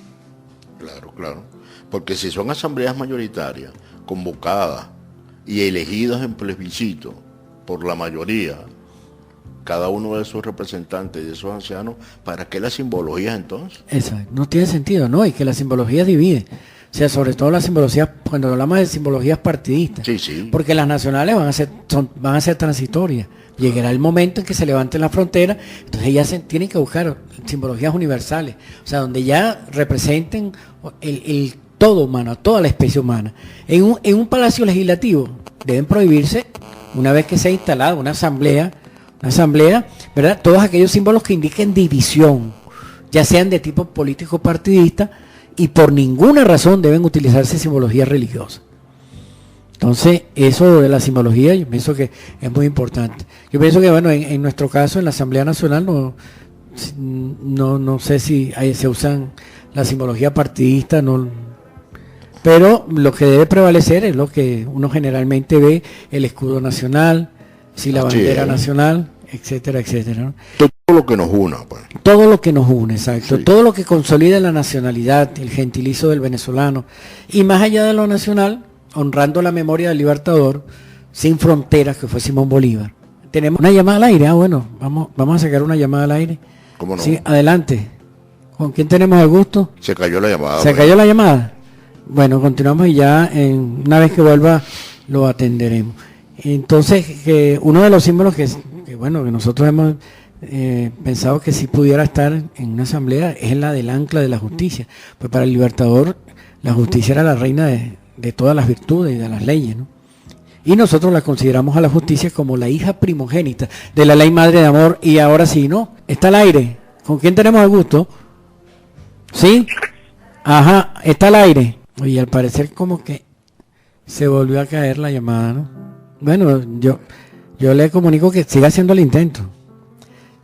Claro. Porque si son asambleas mayoritarias, convocadas y elegidas en plebiscito por la mayoría, cada uno de esos representantes, de esos ancianos, ¿para qué las simbologías entonces? Exacto, no tiene sentido, ¿no? Y que la simbología divide. O sea, sobre todo las simbologías, cuando hablamos de simbologías partidistas, sí. Porque las nacionales van a ser transitorias. Llegará el momento en que se levanten las fronteras, entonces ya se tienen que buscar simbologías universales, o sea, donde ya representen el todo humano, toda la especie humana. En un palacio legislativo deben prohibirse, una vez que se ha instalado una asamblea, ¿verdad? Todos aquellos símbolos que indiquen división, ya sean de tipo político partidista, y por ninguna razón deben utilizarse simbologías religiosas. Entonces, eso de la simbología, yo pienso que es muy importante. Yo pienso que, bueno, en nuestro caso, en la Asamblea Nacional, no sé si se usan la simbología partidista, pero lo que debe prevalecer es lo que uno generalmente ve, el escudo nacional, si la bandera nacional, etcétera, etcétera, ¿no? Todo lo que nos una, pues. Todo lo que nos une, exacto. Sí. Todo lo que consolida la nacionalidad, el gentilicio del venezolano. Y más allá de lo nacional, honrando la memoria del Libertador, sin fronteras, que fue Simón Bolívar. Tenemos una llamada al aire. Vamos a sacar una llamada al aire. ¿Cómo no? Sí, adelante. ¿Con quién tenemos el gusto? Se cayó la llamada. ¿Se cayó la llamada? Bueno, continuamos y ya una vez que vuelva lo atenderemos. Entonces, uno de los símbolos que nosotros hemos pensado que sí pudiera estar en una asamblea es la del ancla de la justicia. Pues para el Libertador, la justicia era la reina de todas las virtudes y de las leyes, ¿no? Y nosotros la consideramos a la justicia como la hija primogénita de la ley madre de amor. Y ahora sí, ¿no? Está al aire. ¿Con quién tenemos el gusto? ¿Sí? Ajá, está al aire. Oye, al parecer como que se volvió a caer la llamada, ¿no? Bueno, yo le comunico que siga haciendo el intento.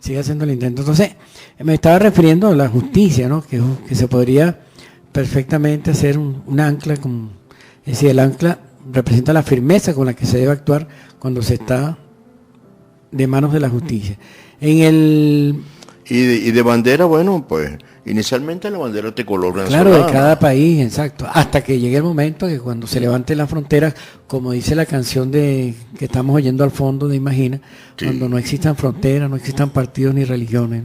Entonces, me estaba refiriendo a la justicia, ¿no? Que se podría perfectamente hacer un ancla, es decir, el ancla representa la firmeza con la que se debe actuar cuando se está de manos de la justicia. En Y de bandera, bueno, pues inicialmente la bandera tricolor Claro, venezolana. de cada país, exacto. Hasta que llegue el momento que cuando se levante la frontera, como dice la canción de que estamos oyendo al fondo de Imagina, Sí. cuando no existan fronteras, no existan partidos ni religiones.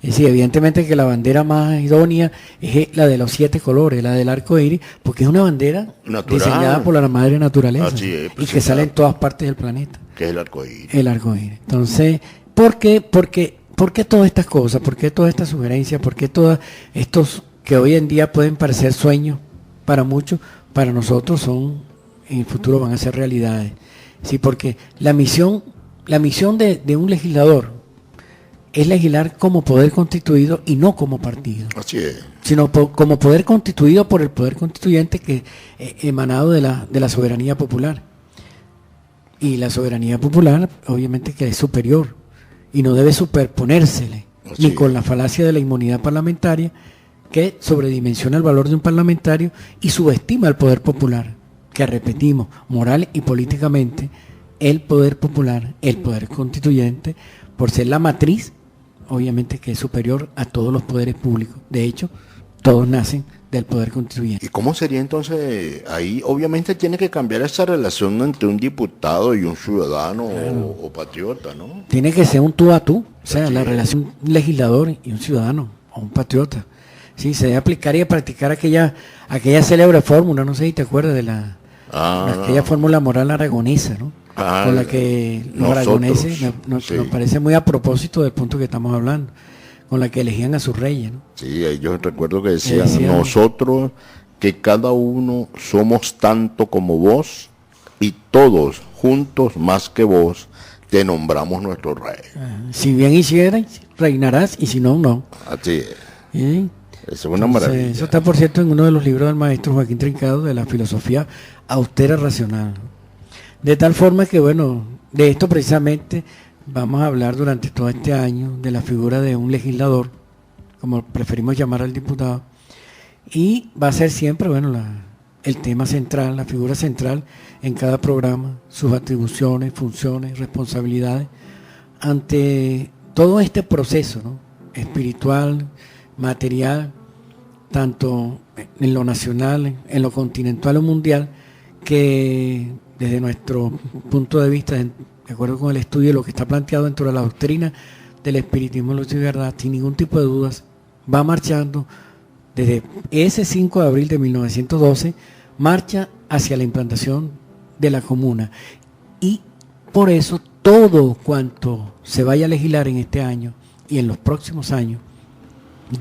Es decir, evidentemente que la bandera más idónea es la de los 7 colores, la del arco iris, porque es una bandera Natural. diseñada por la madre naturaleza Así es, y que precisamente. sale en todas partes del planeta. Que es el arcoíris. El arco iris. Entonces, ¿por qué todas estas cosas? ¿Por qué todas estas sugerencias? ¿Por qué todos estos que hoy en día pueden parecer sueños para muchos, para nosotros son, en el futuro van a ser realidades? Sí, porque la misión de un legislador es legislar como poder constituido y no como partido, Así es. sino como poder constituido por el poder constituyente que emanado de la soberanía popular. Y la soberanía popular obviamente que es superior y no debe superponérsele Así ni es. con la falacia de la inmunidad parlamentaria que sobredimensiona el valor de un parlamentario y subestima el poder popular, que repetimos, moral y políticamente, el poder popular, el poder constituyente, por ser la matriz, obviamente que es superior a todos los poderes públicos. De hecho, todos nacen del poder constituyente. ¿Y cómo sería entonces ahí? Obviamente tiene que cambiar esa relación entre un diputado y un ciudadano o patriota, ¿no? Tiene que ser un tú a tú, o sea, Así la es. relación legislador y un ciudadano o un patriota. Sí, se debe aplicar y practicar aquella célebre fórmula, no sé si te acuerdas de aquella fórmula moral aragonesa, ¿no? Con la que los nosotros, aragoneses nos sí. parece muy a propósito del punto que estamos hablando, con la que elegían a sus reyes, ¿no? Sí, yo recuerdo que decían, Decían- nosotros que cada uno somos tanto como vos y todos juntos más que vos te nombramos nuestro rey. Si bien hicieras, reinarás, y si no, no. Así es. ¿Sí? Es una Entonces, maravilla. eso está, por cierto, en uno de los libros del maestro Joaquín Trincado de la filosofía austera racional. De tal forma que, bueno, de esto precisamente vamos a hablar durante todo este año, de la figura de un legislador, como preferimos llamar al diputado, y va a ser siempre, bueno, el tema central, la figura central en cada programa, sus atribuciones, funciones, responsabilidades, ante todo este proceso, ¿no? Espiritual, material, tanto en lo nacional, en lo continental o mundial, que desde nuestro punto de vista, de acuerdo con el estudio de lo que está planteado dentro de la doctrina del espiritismo, luz y verdad, sin ningún tipo de dudas, va marchando desde ese 5 de abril de 1912, marcha hacia la implantación de la comuna. Y por eso todo cuanto se vaya a legislar en este año y en los próximos años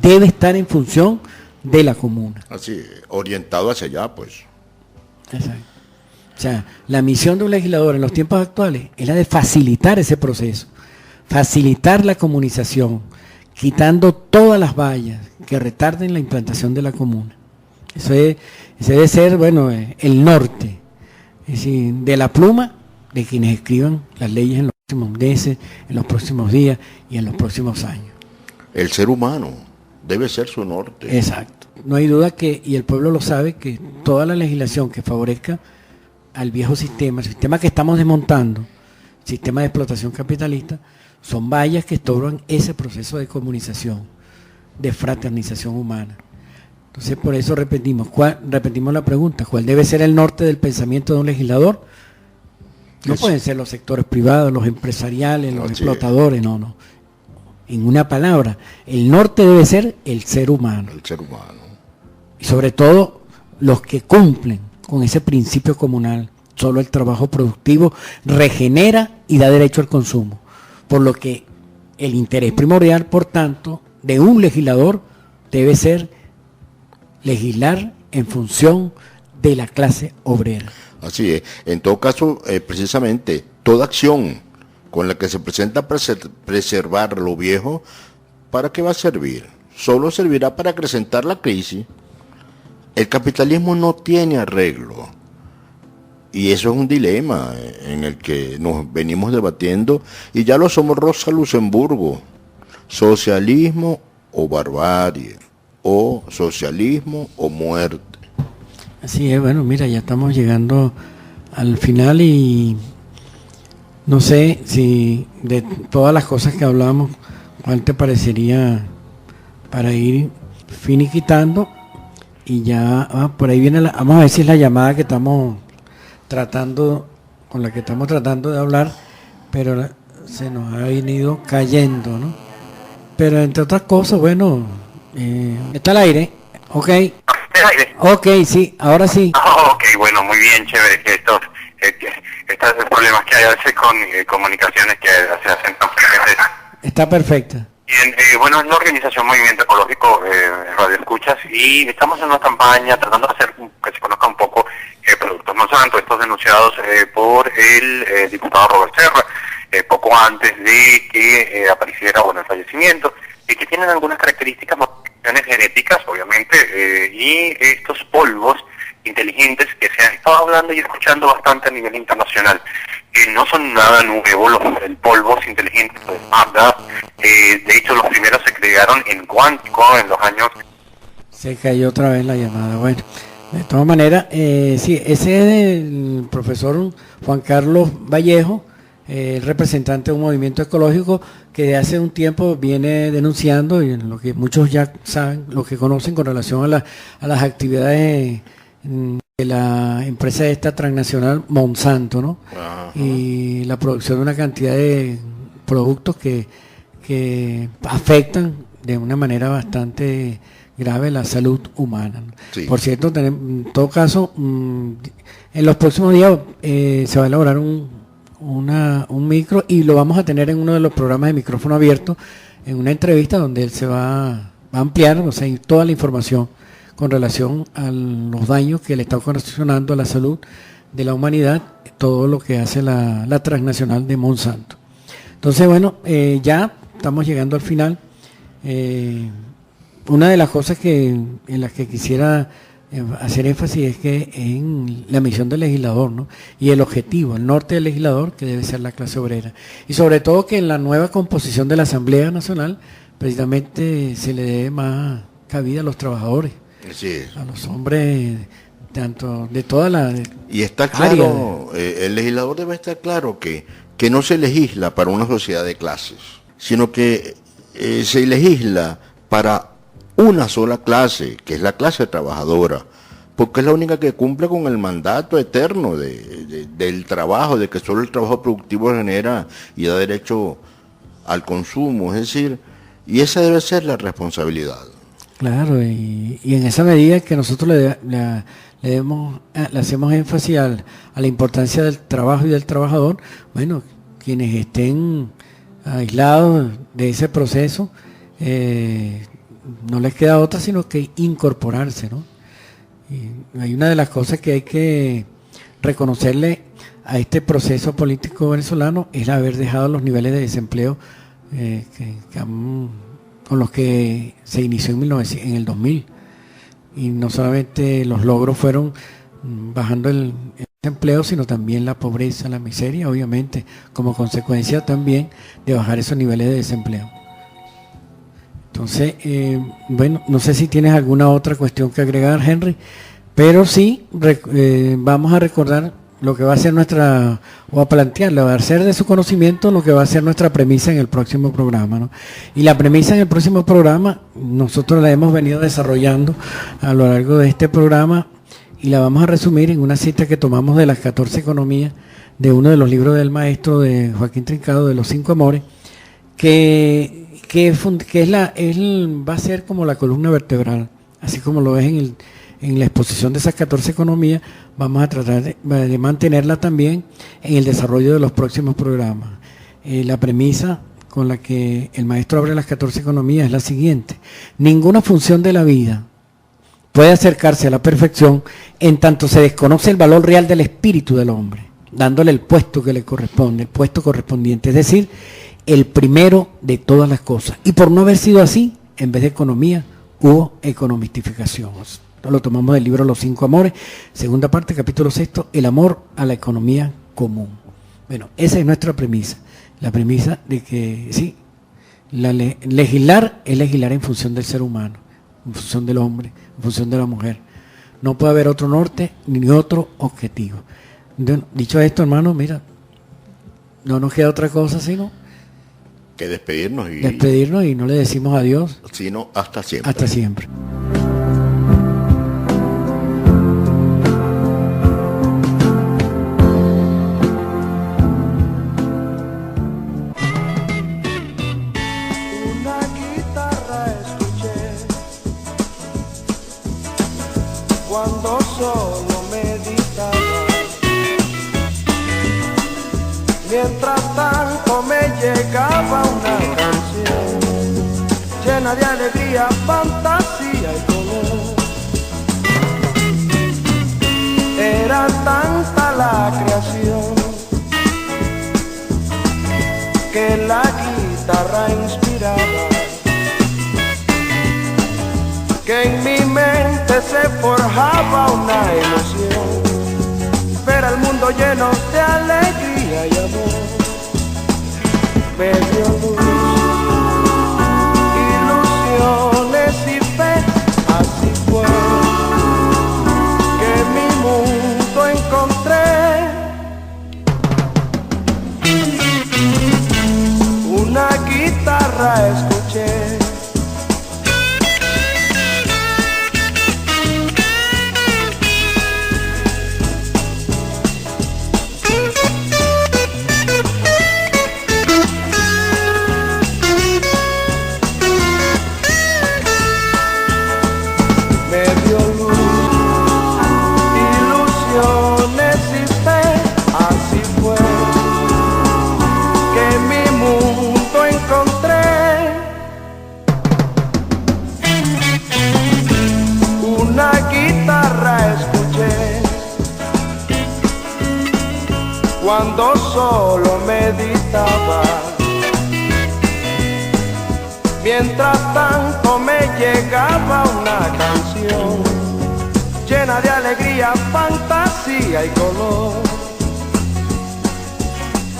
debe estar en función de la comuna. Así, orientado hacia allá, pues. Exacto. O sea, la misión de un legislador en los tiempos actuales es la de facilitar ese proceso, facilitar la comunización, quitando todas las vallas que retarden la implantación de la comuna. Ese debe ser, bueno, el norte, es decir, de la pluma de quienes escriban las leyes en los próximos meses, en los próximos días y en los próximos años. El ser humano debe ser su norte. Exacto. No hay duda que, y el pueblo lo sabe, que toda la legislación que favorezca al viejo sistema, el sistema que estamos desmontando, sistema de explotación capitalista, son vallas que estorban ese proceso de comunización, de fraternización humana. Entonces, por eso repetimos la pregunta, ¿cuál debe ser el norte del pensamiento de un legislador? No pueden ser los sectores privados, los empresariales, los explotadores, no. En una palabra, el norte debe ser el ser humano. El ser humano. Y sobre todo los que cumplen con ese principio comunal. Solo el trabajo productivo regenera y da derecho al consumo. Por lo que el interés primordial, por tanto, de un legislador debe ser legislar en función de la clase obrera. Así es. En todo caso, precisamente, toda acción con la que se presenta preservar lo viejo, ¿para qué va a servir? Solo servirá para acrecentar la crisis. El capitalismo no tiene arreglo. Y eso es un dilema en el que nos venimos debatiendo, y ya lo somos Rosa Luxemburgo. Socialismo o barbarie, o socialismo o muerte. Así es, bueno, mira, ya estamos llegando al final y no sé si de todas las cosas que hablamos, ¿Cuál te parecería para ir finiquitando? Y ya, por ahí viene vamos a ver si es la llamada que estamos tratando, con la que estamos tratando de hablar, pero se nos ha venido cayendo, ¿no? Pero entre otras cosas, bueno, está al aire, ok. ¿El aire? Ok, sí, ahora sí. Ok, bueno, muy bien, chévere, que estos problemas que hay a veces con comunicaciones que se hacen tan frecuentes. Está perfecta. Bien, bueno, es la organización Movimiento Ecológico Radio Escuchas, y estamos en una campaña tratando de hacer que se conozca un poco Productos Monsanto, estos denunciados por el diputado Robert Serra, poco antes de que apareciera el fallecimiento, y que tienen algunas características, modificaciones genéticas, obviamente, y estos polvos inteligentes que se han estado hablando y escuchando bastante a nivel internacional. No son nada nuevo los polvos inteligentes de Magda. De hecho, los primeros se crearon en Cuántico en los años... Se cayó otra vez la llamada. Bueno, de todas maneras, sí, ese es el profesor Juan Carlos Vallejo, el representante de un movimiento ecológico que de hace un tiempo viene denunciando, y lo que muchos ya saben, lo que conocen con relación a las actividades de la empresa esta transnacional Monsanto, ¿no? Ajá. Y la producción de una cantidad de productos que afectan de una manera bastante grave la salud humana, ¿no? Sí. Por cierto, en todo caso, en los próximos días se va a elaborar un micro, y lo vamos a tener en uno de los programas de micrófono abierto, en una entrevista donde él se va a ampliar, o sea, toda la información con relación a los daños que le está ocasionando a la salud de la humanidad, todo lo que hace la transnacional de Monsanto. Entonces, bueno, ya estamos llegando al final. Una de las cosas en las que quisiera hacer énfasis es que en la misión del legislador, ¿no? Y el objetivo, el norte del legislador, que debe ser la clase obrera. Y sobre todo que en la nueva composición de la Asamblea Nacional, precisamente se le dé más cabida a los trabajadores. Sí. A los hombres, tanto de toda la... Y está claro, el legislador debe estar claro que no se legisla para una sociedad de clases, sino que se legisla para una sola clase, que es la clase trabajadora, porque es la única que cumple con el mandato eterno del trabajo, de que solo el trabajo productivo genera y da derecho al consumo, es decir, y esa debe ser la responsabilidad. Claro, y en esa medida que nosotros le hacemos énfasis a la importancia del trabajo y del trabajador, bueno, quienes estén aislados de ese proceso, no les queda otra sino que incorporarse, ¿no? Y hay una de las cosas que hay que reconocerle a este proceso político venezolano, es haber dejado los niveles de desempleo con los que se inició en el 2000, y no solamente los logros fueron bajando el desempleo, sino también la pobreza, la miseria, obviamente, como consecuencia también de bajar esos niveles de desempleo. Entonces, bueno, no sé si tienes alguna otra cuestión que agregar, Henry, pero sí, vamos a recordar lo que va a ser o a plantearle, va a ser de su conocimiento lo que va a ser nuestra premisa en el próximo programa, ¿no? Y la premisa en el próximo programa, nosotros la hemos venido desarrollando a lo largo de este programa, y la vamos a resumir en una cita que tomamos de las 14 economías, de uno de los libros del maestro de Joaquín Trincado, de los 5 amores, que va a ser como la columna vertebral, así como lo ves en la exposición de esas 14 economías. Vamos a tratar de mantenerla también en el desarrollo de los próximos programas. La premisa con la que el maestro abre las 14 economías es la siguiente: ninguna función de la vida puede acercarse a la perfección en tanto se desconoce el valor real del espíritu del hombre, dándole el puesto que le corresponde, el puesto correspondiente, es decir, el primero de todas las cosas. Y por no haber sido así, en vez de economía, hubo economistificación. Lo tomamos del libro Los 5 amores, segunda parte, capítulo 6, el amor a la economía común. Bueno, esa es nuestra premisa, la premisa de que sí, legislar es legislar en función del ser humano, en función del hombre, en función de la mujer. No puede haber otro norte ni otro objetivo. Dicho esto, hermano, mira, no nos queda otra cosa sino que despedirnos y no le decimos adiós, sino hasta siempre. Hasta siempre. Cuando solo meditaba, mientras tanto me llegaba una canción llena de alegría, fantasía y color. Era tanta la creación que la guitarra inspiraba, que en mi mente se forjaba una ilusión, ver al mundo lleno de alegría y amor. Me dio luz, ilusiones y fe, así fue que mi mundo encontré. Una guitarra escuché, cuando solo meditaba, mientras tanto me llegaba una canción llena de alegría, fantasía y color,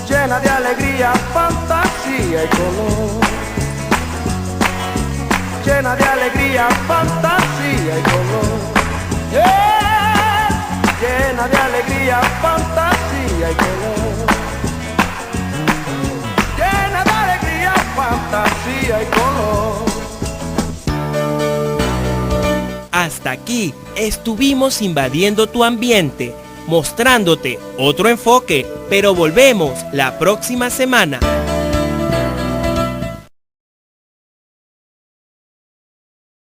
llena de alegría, fantasía y color, llena de alegría, fantasía y color, llena de alegría, fantasía y color, llena de alegría, fantasía y color. Hasta aquí estuvimos invadiendo tu ambiente, mostrándote otro enfoque, pero volvemos la próxima semana.